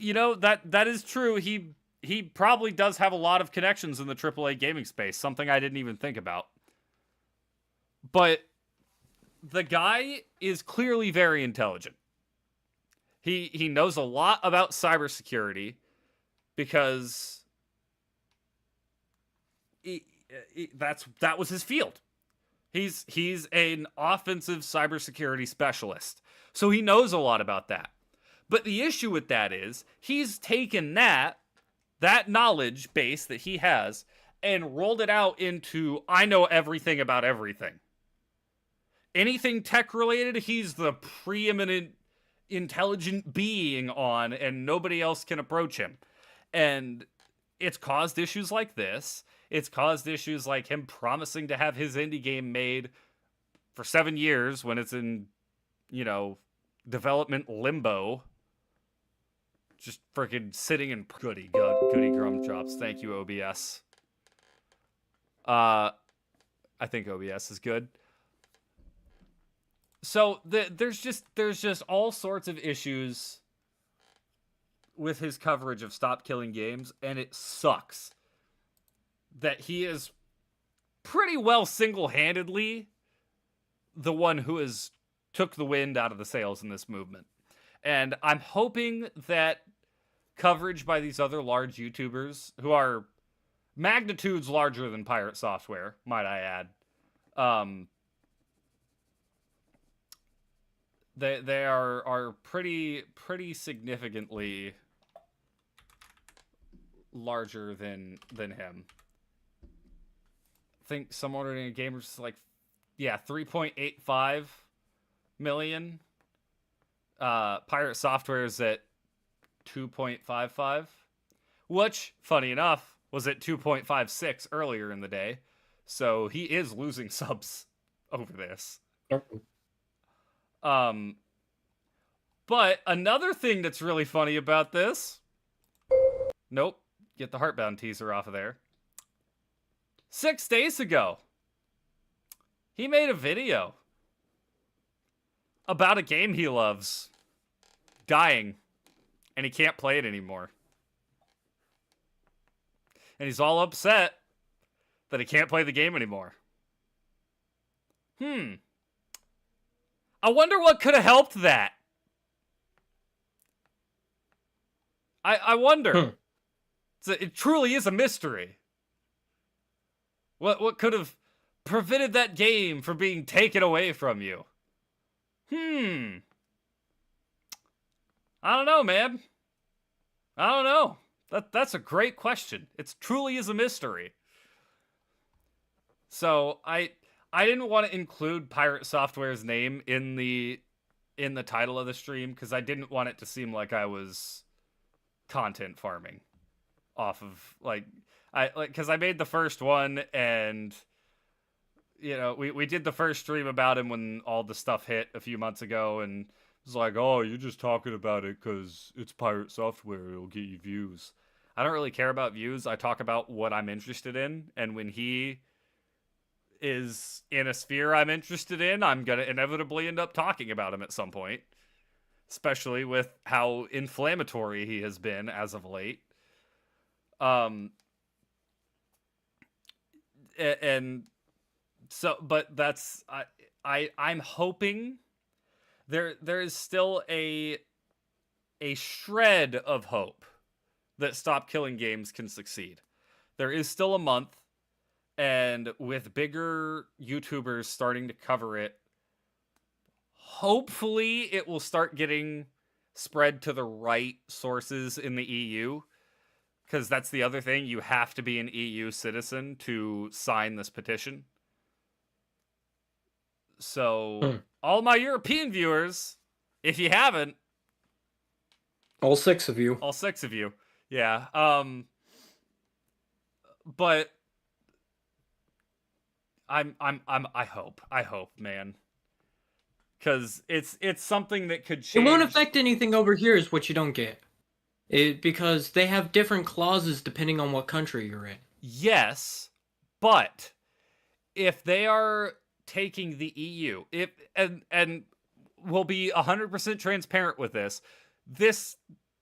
That is true. He probably does have a lot of connections in the AAA gaming space, something I didn't even think about. But the guy is clearly very intelligent. He knows a lot about cybersecurity, because that was his field. He's an offensive cybersecurity specialist, so he knows a lot about that. But the issue with that is he's taken that knowledge base that he has and rolled it out into, I know everything about everything. Anything tech related, he's the preeminent intelligent being on, and nobody else can approach him. And it's caused issues like this. It's caused issues like him promising to have his indie game made for 7 years when it's in, development limbo. Just freaking sitting in goody gumdrops. Thank you, OBS. I think OBS is good. So there's just all sorts of issues with his coverage of Stop Killing Games, and it sucks that he is pretty well single-handedly the one who has took the wind out of the sails in this movement. And I'm hoping that coverage by these other large YouTubers who are magnitudes larger than Pirate Software, might I add. They are pretty significantly larger than him. I think someone in a game was like, 3.85 million. Pirate Software is at 2.55, which, funny enough, was at 2.56 earlier in the day. So he is losing subs over this. But another thing that's really funny about this... Nope. Get the Heartbound teaser off of there. 6 days ago, he made a video about a game he loves dying, and he can't play it anymore. And he's all upset that he can't play the game anymore. I wonder what could have helped that. I wonder. It truly is a mystery. What could have prevented that game from being taken away from you? I don't know, man. I don't know. That's a great question. It truly is a mystery. So I didn't want to include Pirate Software's name in the title of the stream because I didn't want it to seem like I was content farming off of because I made the first one, and we did the first stream about him when all the stuff hit a few months ago, and it was like, oh, you're just talking about it because it's Pirate Software, it'll get you views. I don't really care about views. I talk about what I'm interested in, and when he is in a sphere I'm interested in, I'm gonna inevitably end up talking about him at some point, especially with how inflammatory he has been as of late. And so, but that's I'm hoping there is still a shred of hope that Stop Killing Games can succeed. There is still a month, and with bigger YouTubers starting to cover it, hopefully it will start getting spread to the right sources in the EU. Because that's the other thing. You have to be an EU citizen to sign this petition. So, all my European viewers, if you haven't... All 6 of you. All 6 of you. Yeah. But... I hope, man. Because it's something that could change... It won't affect anything over here is what you don't get. Because they have different clauses depending on what country you're in. Yes, but if they are taking the EU, and we'll be 100% transparent with this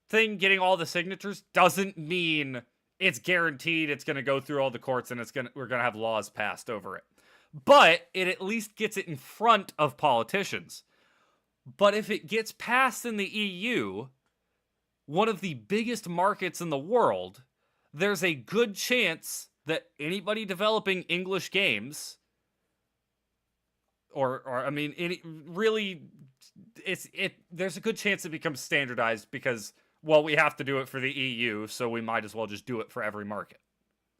thing getting all the signatures doesn't mean it's guaranteed it's going to go through all the courts and we're going to have laws passed over it. But it at least gets it in front of politicians. But if it gets passed in the EU, one of the biggest markets in the world, there's a good chance that anybody developing English games, there's a good chance it becomes standardized because, well, we have to do it for the EU, so we might as well just do it for every market.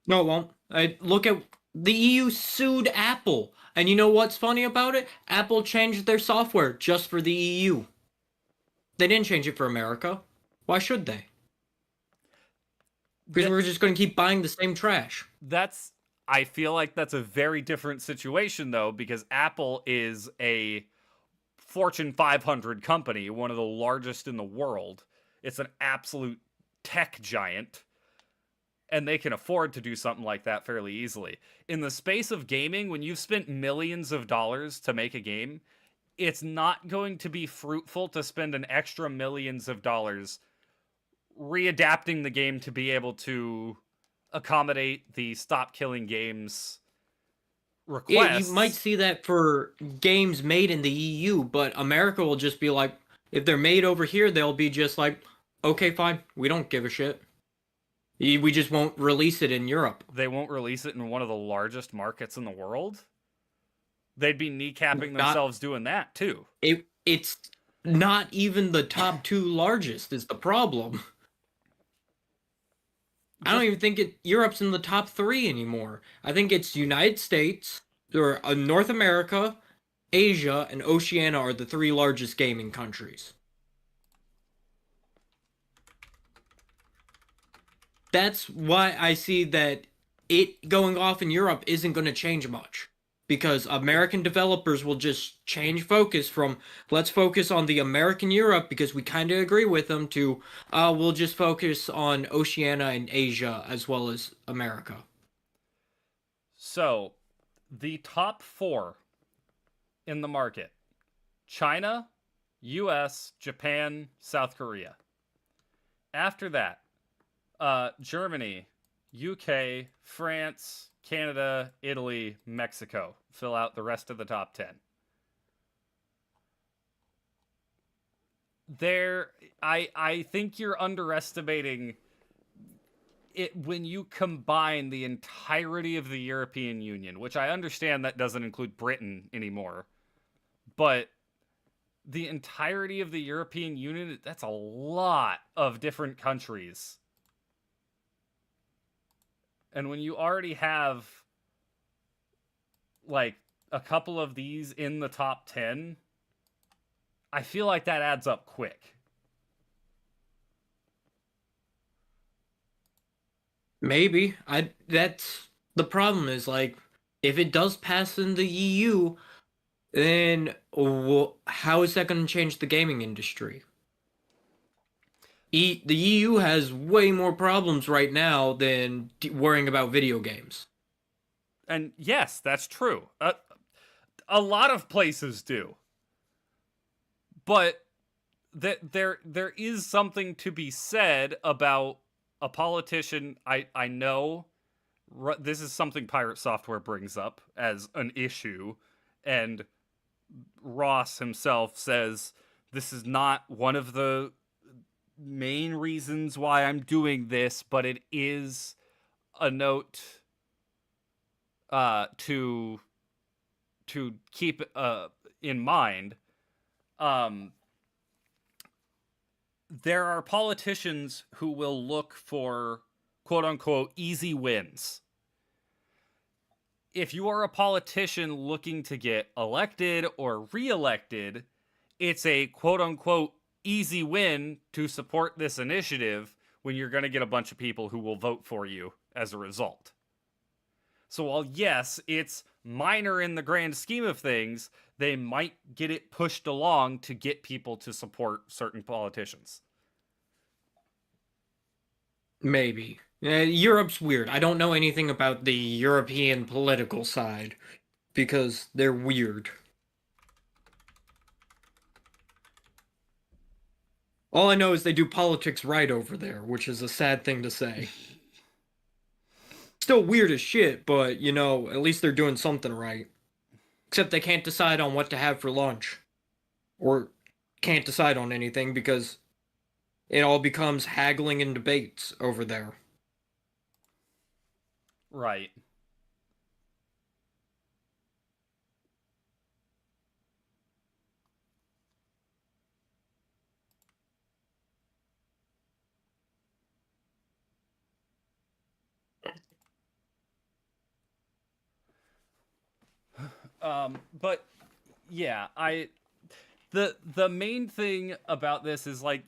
No, it won't. Look at the EU sued Apple, and you know what's funny about it? Apple changed their software just for the EU. They didn't change it for America. Why should they? Because we're just going to keep buying the same trash. I feel like that's a very different situation, though, because Apple is a Fortune 500 company, one of the largest in the world. It's an absolute tech giant, and they can afford to do something like that fairly easily. In the space of gaming, when you've spent millions of dollars to make a game, it's not going to be fruitful to spend an extra millions of dollars readapting the game to be able to accommodate the Stop Killing Games requests. Yeah, you might see that for games made in the EU, but America will just be like, if they're made over here, they'll be just like, okay, fine. We don't give a shit. We just won't release it in Europe. They won't release it in one of the largest markets in the world? They'd be kneecapping Not themselves doing that, too. it's not even the top two largest is the problem. I don't even think Europe's in the top three anymore. I think it's United States, or North America, Asia, and Oceania are the three largest gaming countries. That's why I see that it going off in Europe isn't going to change much. Because American developers will just change focus from let's focus on the American Europe because we kind of agree with them to we'll just focus on Oceania and Asia as well as America. So, the top 4 in the market: China, US, Japan, South Korea. After that, Germany, UK, France, Canada, Italy, Mexico. Fill out the rest of the top 10. I think you're underestimating it when you combine the entirety of the European Union, which I understand that doesn't include Britain anymore, but the entirety of the European Union, that's a lot of different countries. And when you already have like a couple of these in the top 10, I feel like that adds up quick. Maybe. That's the problem is like if it does pass in the EU, then how is that going to change the gaming industry? The EU has way more problems right now than worrying about video games. And yes, that's true. A lot of places do. But there is something to be said about a politician. I know this is something Pirate Software brings up as an issue, and Ross himself says this is not one of the main reasons why I'm doing this, but it is a note to keep in mind. There are politicians who will look for quote unquote easy wins. If you are a politician looking to get elected or reelected, it's a quote unquote easy win to support this initiative when you're going to get a bunch of people who will vote for you as a result. So while yes, it's minor in the grand scheme of things, they might get it pushed along to get people to support certain politicians. Maybe. Europe's weird. I don't know anything about the European political side because they're weird. All I know is they do politics right over there, which is a sad thing to say. Still weird as shit, but, you know, at least they're doing something right. Except they can't decide on what to have for lunch. Or can't decide on anything because it all becomes haggling and debates over there. Right. But yeah, the main thing about this is like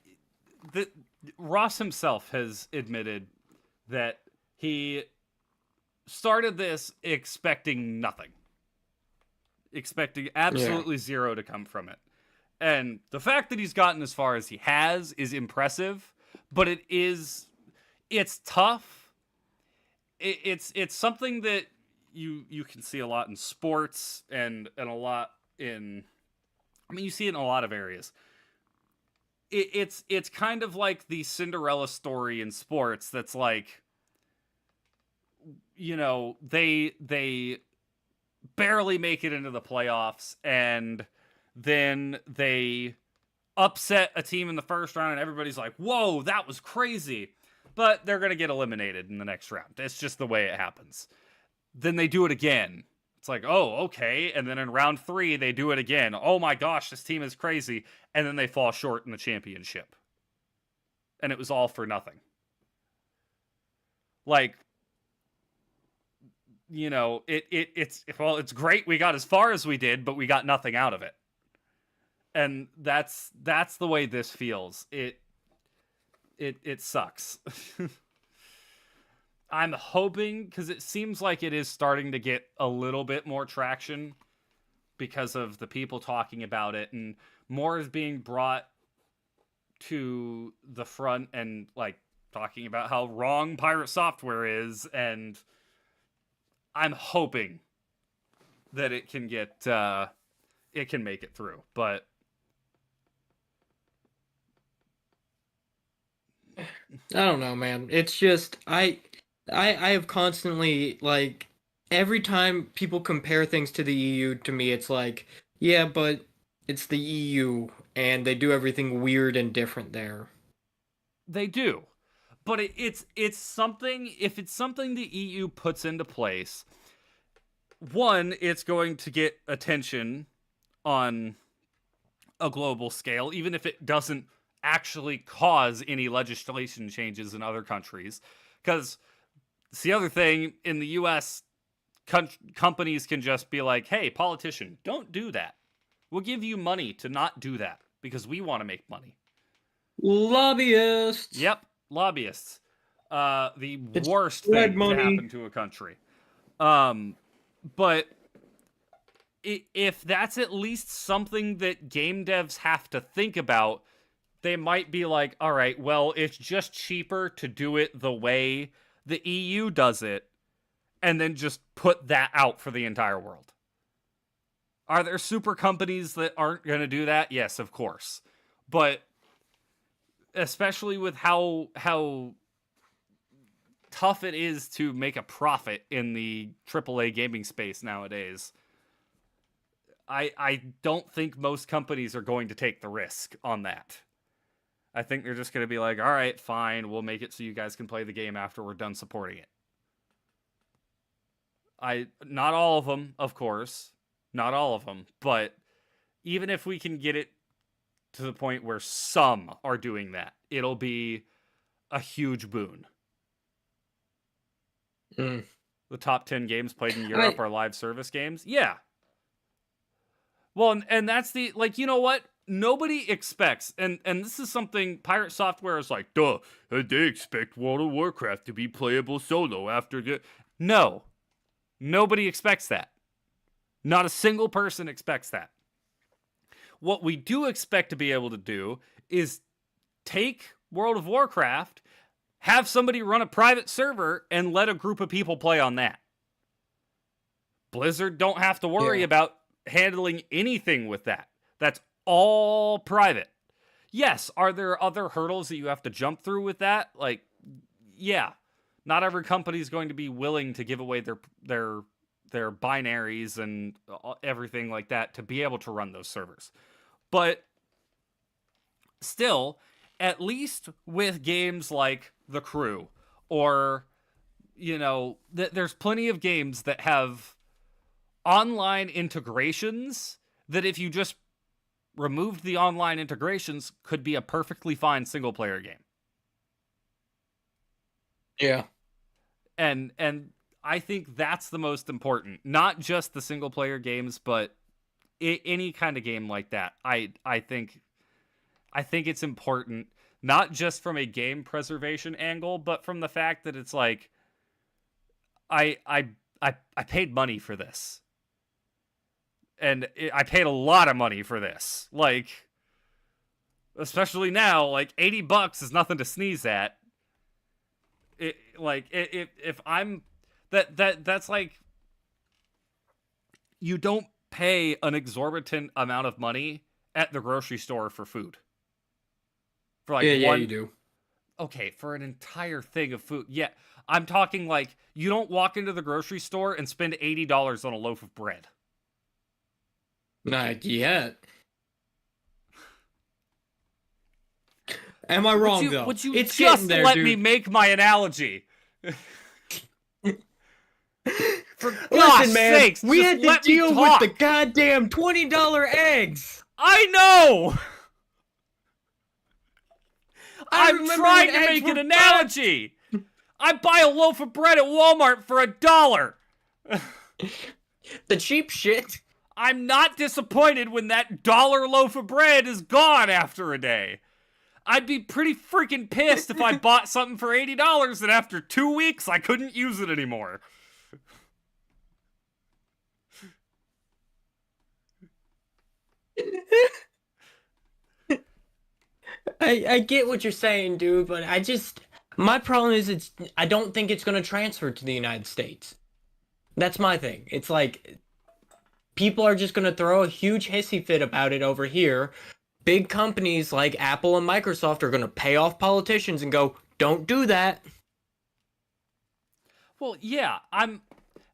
Ross himself has admitted that he started this expecting nothing. Expecting absolutely zero to come from it. And the fact that he's gotten as far as he has is impressive, but it's tough. It's something that you can see a lot in sports and a lot in, I mean, you see it in a lot of areas. It's kind of like the Cinderella story in sports that's like, you know, they barely make it into the playoffs and then they upset a team in the first round and everybody's like, whoa, that was crazy. But they're going to get eliminated in the next round. It's just the way it happens. Then they do it again. It's like, oh, okay. And then in round 3, they do it again. Oh my gosh, this team is crazy. And then they fall short in the championship. And it was all for nothing. Like, you know, it's great we got as far as we did, but we got nothing out of it. And that's the way this feels. It sucks. I'm hoping, because it seems like it is starting to get a little bit more traction because of the people talking about it, and more is being brought to the front and like talking about how wrong Pirate Software is, and I'm hoping that it can get it can make it through, but I don't know, man. It's just I have constantly, like, every time people compare things to the EU, to me it's like, yeah, but it's the EU and they do everything weird and different there. they do. But it's something, if it's something the EU puts into place, one, it's going to get attention on a global scale, even if it doesn't actually cause any legislation changes in other countries. Because it's the other thing, in the US, companies can just be like, hey, politician, don't do that. We'll give you money to not do that because we want to make money. Lobbyists. Yep, lobbyists. The It's worst red thing money. to happen to a country. But if that's at least something that game devs have to think about, they might be like, all right, well, it's just cheaper to do it the way the EU does it, and then just put that out for the entire world. Are there super companies that aren't going to do that? Yes, of course. But especially with how tough it is to make a profit in the AAA gaming space nowadays, I don't think most companies are going to take the risk on that. I think they're just going to be like, all right, fine, we'll make it so you guys can play the game after we're done supporting it. Not all of them, of course. Not all of them. But even if we can get it to the point where some are doing that, it'll be a huge boon. Mm. The top 10 games played in Europe are live service games? Yeah. Well, and that's the, like, you know what? Nobody expects, and this is something Pirate Software is like, duh, they expect World of Warcraft to be playable solo after the... No. Nobody expects that. Not a single person expects that. What we do expect to be able to do is take World of Warcraft, have somebody run a private server, and let a group of people play on that. Blizzard don't have to worry about handling anything with that. That's all private. Yes, are there other hurdles that you have to jump through with that? Like, yeah. Not every company is going to be willing to give away their binaries and everything like that to be able to run those servers. But still, at least with games like The Crew, or, you know, there's plenty of games that have online integrations that if you just removed the online integrations could be a perfectly fine single player game. Yeah. And I think that's the most important. Not just the single player games, but any kind of game like that. I think it's important, not just from a game preservation angle, but from the fact that it's like I paid money for this. And I paid a lot of money for this. Like, especially now, like $80 is nothing to sneeze at. If I'm that's like, you don't pay an exorbitant amount of money at the grocery store for food. For like yeah, you do. Okay, for an entire thing of food. Yeah, I'm talking like you don't walk into the grocery store and spend $80 on a loaf of bread. Not yet. Am I wrong though? Would you It's just getting there, let dude. me make my analogy? For Listen, God's man, sakes, we just had to let me deal with talk. the goddamn $20 eggs. I know. I'm remember trying when to eggs make an were analogy. I buy a loaf of bread at Walmart for $1. The cheap shit. I'm not disappointed when that dollar loaf of bread is gone after a day. I'd be pretty freaking pissed if I bought something for $80 and after 2 weeks I couldn't use it anymore. I get what you're saying, dude, but my problem is I don't think it's gonna transfer to the United States. That's my thing. It's like people are just gonna throw a huge hissy fit about it over here. Big companies like Apple and Microsoft are gonna pay off politicians and go, "Don't do that." Well, yeah,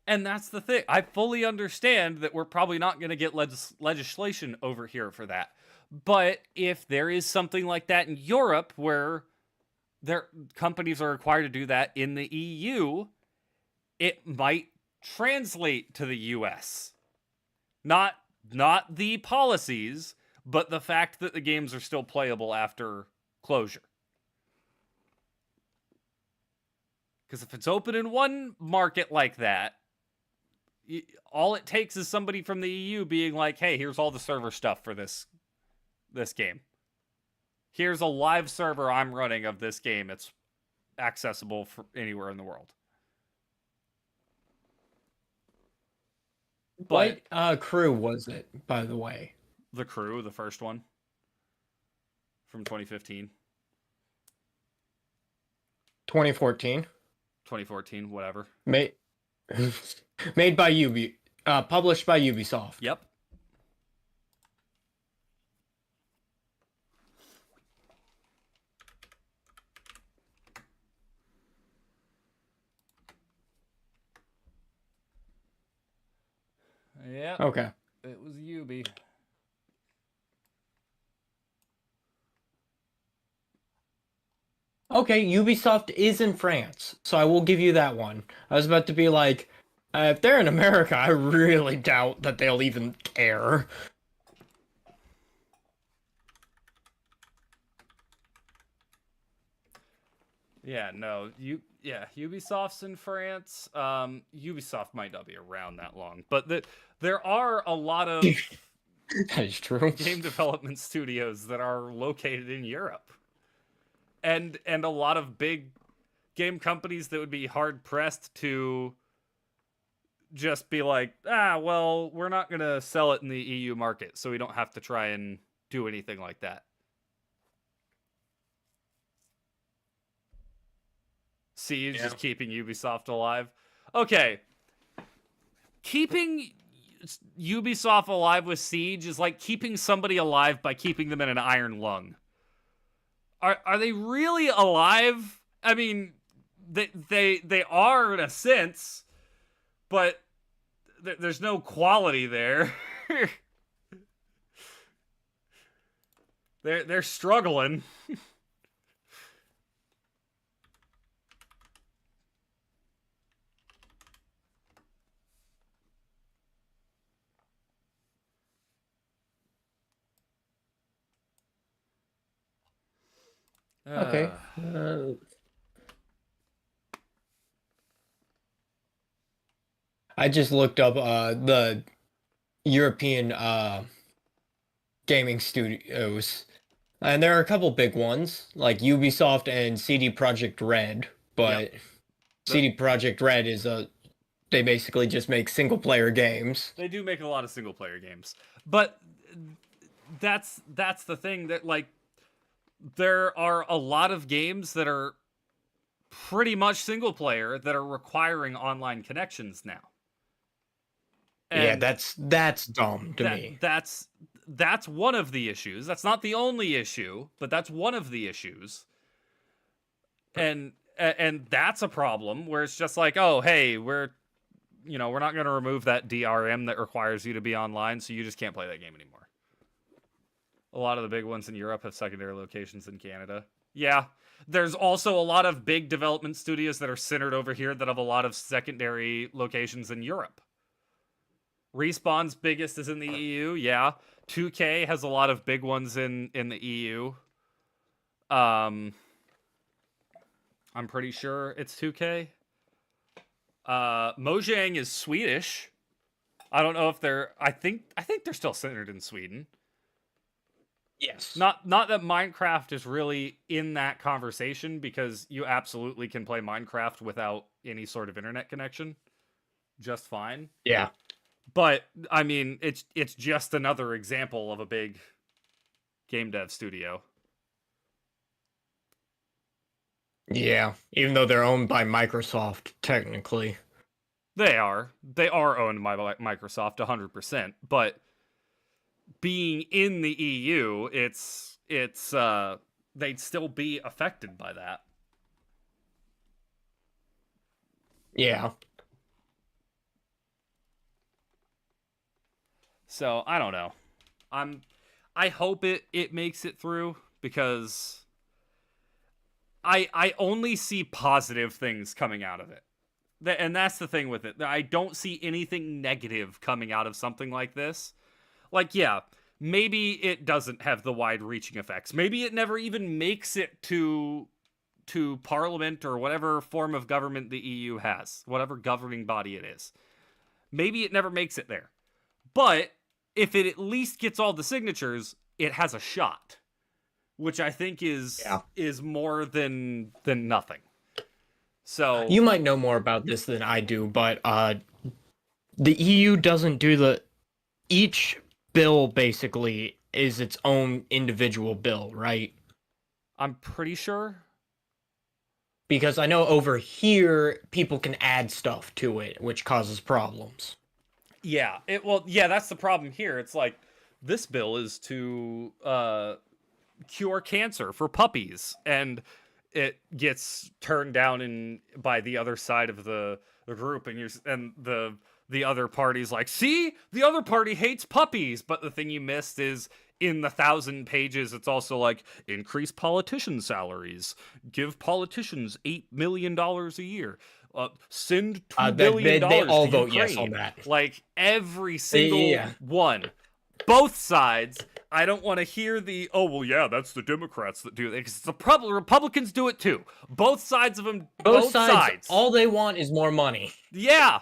and that's the thing. I fully understand that we're probably not going to get legislation over here for that. But if there is something like that in Europe where their companies are required to do that in the EU, it might translate to the US. Not the policies, but the fact that the games are still playable after closure. Because if it's open in one market like that, all it takes is somebody from the EU being like, hey, here's all the server stuff for this game. Here's a live server I'm running of this game. It's accessible for anywhere in the world. What crew was it, by the way? The Crew, the first one from 2015. 2014. 2014, whatever. Made by published by Ubisoft. Yep. Yeah. Okay. It was Ubi. Okay, Ubisoft is in France, so I will give you that one. I was about to be like, if they're in America, I really doubt that they'll even care. Yeah, no. Ubisoft's in France. Ubisoft might not be around that long, but there are a lot of That is true. game development studios that are located in Europe. And a lot of big game companies that would be hard pressed to just be like, well, we're not going to sell it in the EU market, so we don't have to try and do anything like that. Siege is keeping Ubisoft alive. Okay. Keeping Ubisoft alive with Siege is like keeping somebody alive by keeping them in an iron lung. Are they really alive? I mean, they are in a sense, but there's no quality there. They're struggling. Okay. I just looked up the European gaming studios, and there are a couple big ones like Ubisoft and CD Projekt Red, but CD Projekt Red is they basically just make single player games. They do make a lot of single player games, but that's the thing that like there are a lot of games that are pretty much single player that are requiring online connections now. And yeah, that's dumb to me. That's one of the issues. That's not the only issue, but that's one of the issues. And that's a problem where it's just like, oh, hey, we're not going to remove that DRM that requires you to be online, so you just can't play that game anymore. A lot of the big ones in Europe have secondary locations in Canada. Yeah. There's also a lot of big development studios that are centered over here that have a lot of secondary locations in Europe. Respawn's biggest is in the EU, yeah. 2K has a lot of big ones in the EU. I'm pretty sure it's 2K. Mojang is Swedish. I don't know if they're I think they're still centered in Sweden. Yes. Not that Minecraft is really in that conversation because you absolutely can play Minecraft without any sort of internet connection just fine. Yeah. But I mean, it's just another example of a big game dev studio. Yeah. Even though they're owned by Microsoft, technically. They are owned by Microsoft 100%, but being in the EU, it's they'd still be affected by that. Yeah. So, I don't know. I hope it makes it through because I only see positive things coming out of it. And that's the thing with it. I don't see anything negative coming out of something like this. Like, yeah, maybe it doesn't have the wide-reaching effects. Maybe it never even makes it to Parliament or whatever form of government the EU has, whatever governing body it is. Maybe it never makes it there. But if it at least gets all the signatures, it has a shot, which I think is more than nothing. So you might know more about this than I do, but the EU doesn't do each bill basically is its own individual bill, right? I'm pretty sure. Because I know over here people can add stuff to it, which causes problems. Yeah, that's the problem here. It's like this bill is to cure cancer for puppies, and it gets turned down by the other side of the group, and the other party's like, see, the other party hates puppies, but the thing you missed is in the 1,000 pages, it's also like increase politician salaries, give politicians $8 million a year. Send $2 billion they all to vote Ukraine. yes on that. Like every single one, both sides. I don't want to hear that's the Democrats that do it. Because the Republicans do it too. Both sides of them. Both sides. All they want is more money. Yeah.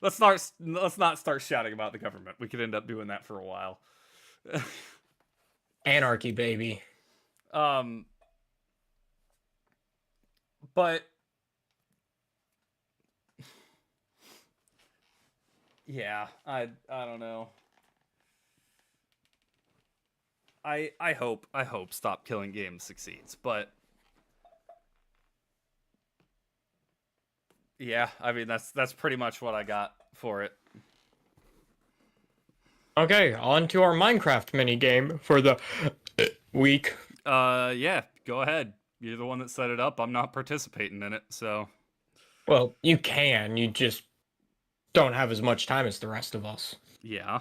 Let's not start shouting about the government. We could end up doing that for a while. Anarchy, baby. But yeah, I don't know. I hope Stop Killing Games succeeds, but yeah, I mean that's pretty much what I got for it. Okay, on to our Minecraft minigame for the week. Yeah, go ahead. You're the one that set it up. I'm not participating in it, so. Well, you can. You just don't have as much time as the rest of us. Yeah.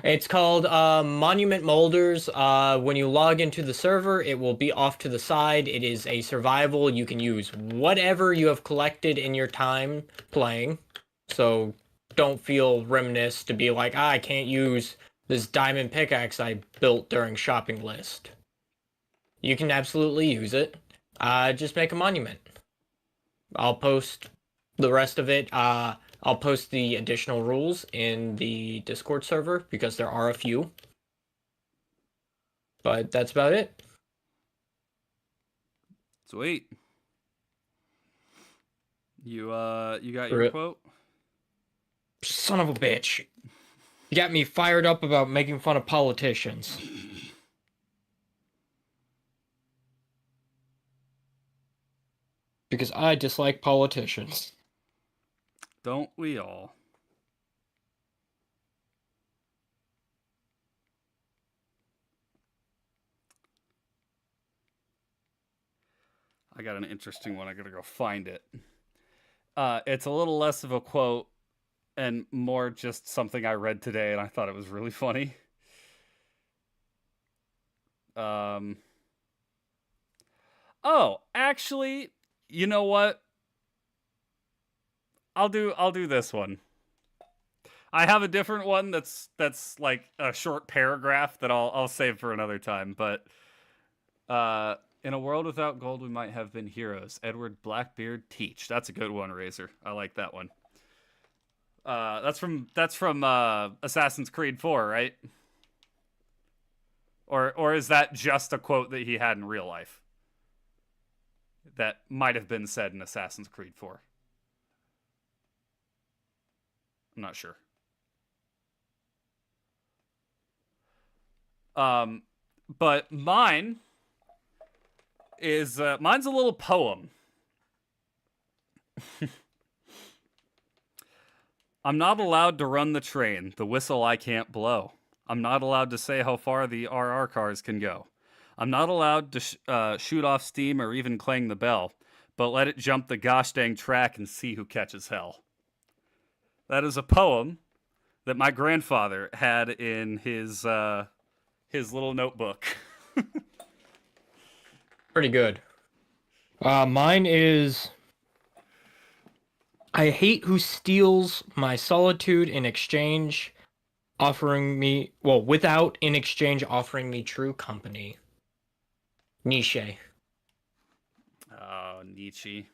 It's called Monument Molders. When you log into the server, it will be off to the side. It is a survival. You can use whatever you have collected in your time playing. So don't feel reminisced to be like, I can't use this diamond pickaxe I built during shopping list. You can absolutely use it. Just make a monument. I'll post the rest of it. I'll post the additional rules in the Discord server because there are a few. But that's about it. Sweet. You got your quote? Son of a bitch. You got me fired up about making fun of politicians. Because I dislike politicians. Don't we all? I got an interesting one. I gotta go find it. It's a little less of a quote and more just something I read today, and I thought it was really funny. Oh, actually, you know what? I'll do this one. I have a different one that's like a short paragraph that I'll save for another time, but in a world without gold we might have been heroes. Edward Blackbeard Teach. That's a good one, Razor. I like that one. That's from Assassin's Creed 4, right? Or is that just a quote that he had in real life? That might have been said in Assassin's Creed 4. I'm not sure. But mine is mine's a little poem. I'm not allowed to run the train, the whistle I can't blow. I'm not allowed to say how far the RR cars can go. I'm not allowed to shoot off steam or even clang the bell, but let it jump the gosh dang track and see who catches hell. That is a poem that my grandfather had in his little notebook. Pretty good. Mine is, I hate who steals my solitude in exchange, without in exchange offering me true company. Nietzsche. Oh, Nietzsche.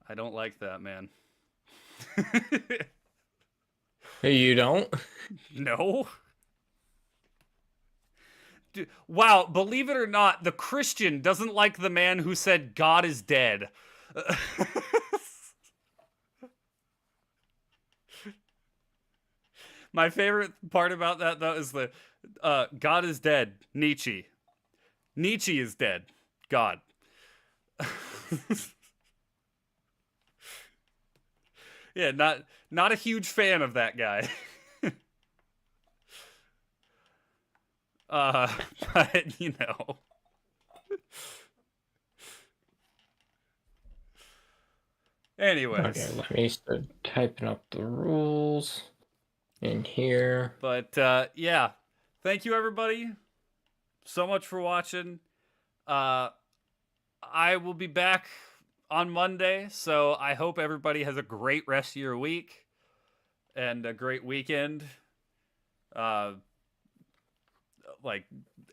I don't like that, man. You don't? No. Dude, wow, believe it or not, the Christian doesn't like the man who said God is dead. My favorite part about that, though, is the God is dead, Nietzsche. Nietzsche is dead, God. Yeah, not a huge fan of that guy. But you know. Anyways. Okay, let me start typing up the rules in here. But yeah, thank you everybody so much for watching. I will be back on Monday, so I hope everybody has a great rest of your week and a great weekend. Like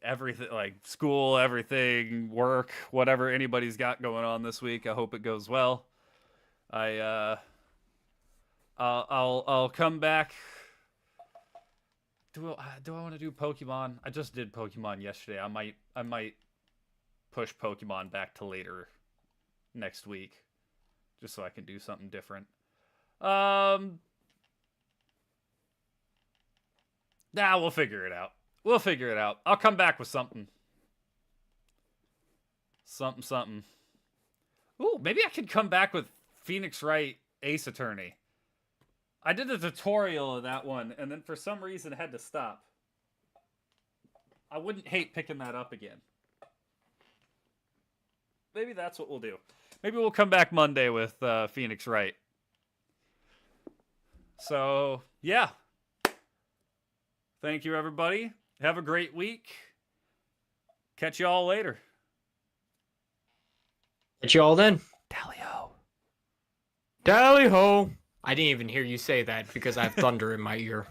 everything, like school, everything, work, whatever anybody's got going on this week, I hope it goes well. I'll come back. Do I want to do Pokemon? I just did Pokemon yesterday. I might push Pokemon back to later next week, just so I can do something different. Nah, we'll figure it out. We'll figure it out. I'll come back with something. Something. Ooh, maybe I could come back with Phoenix Wright Ace Attorney. I did a tutorial of that one, and then for some reason had to stop. I wouldn't hate picking that up again. Maybe that's what we'll do. Maybe we'll come back Monday with Phoenix Wright. So, yeah. Thank you, everybody. Have a great week. Catch you all later. Catch you all then. Tally-ho. Tally-ho. I didn't even hear you say that because I have thunder in my ear.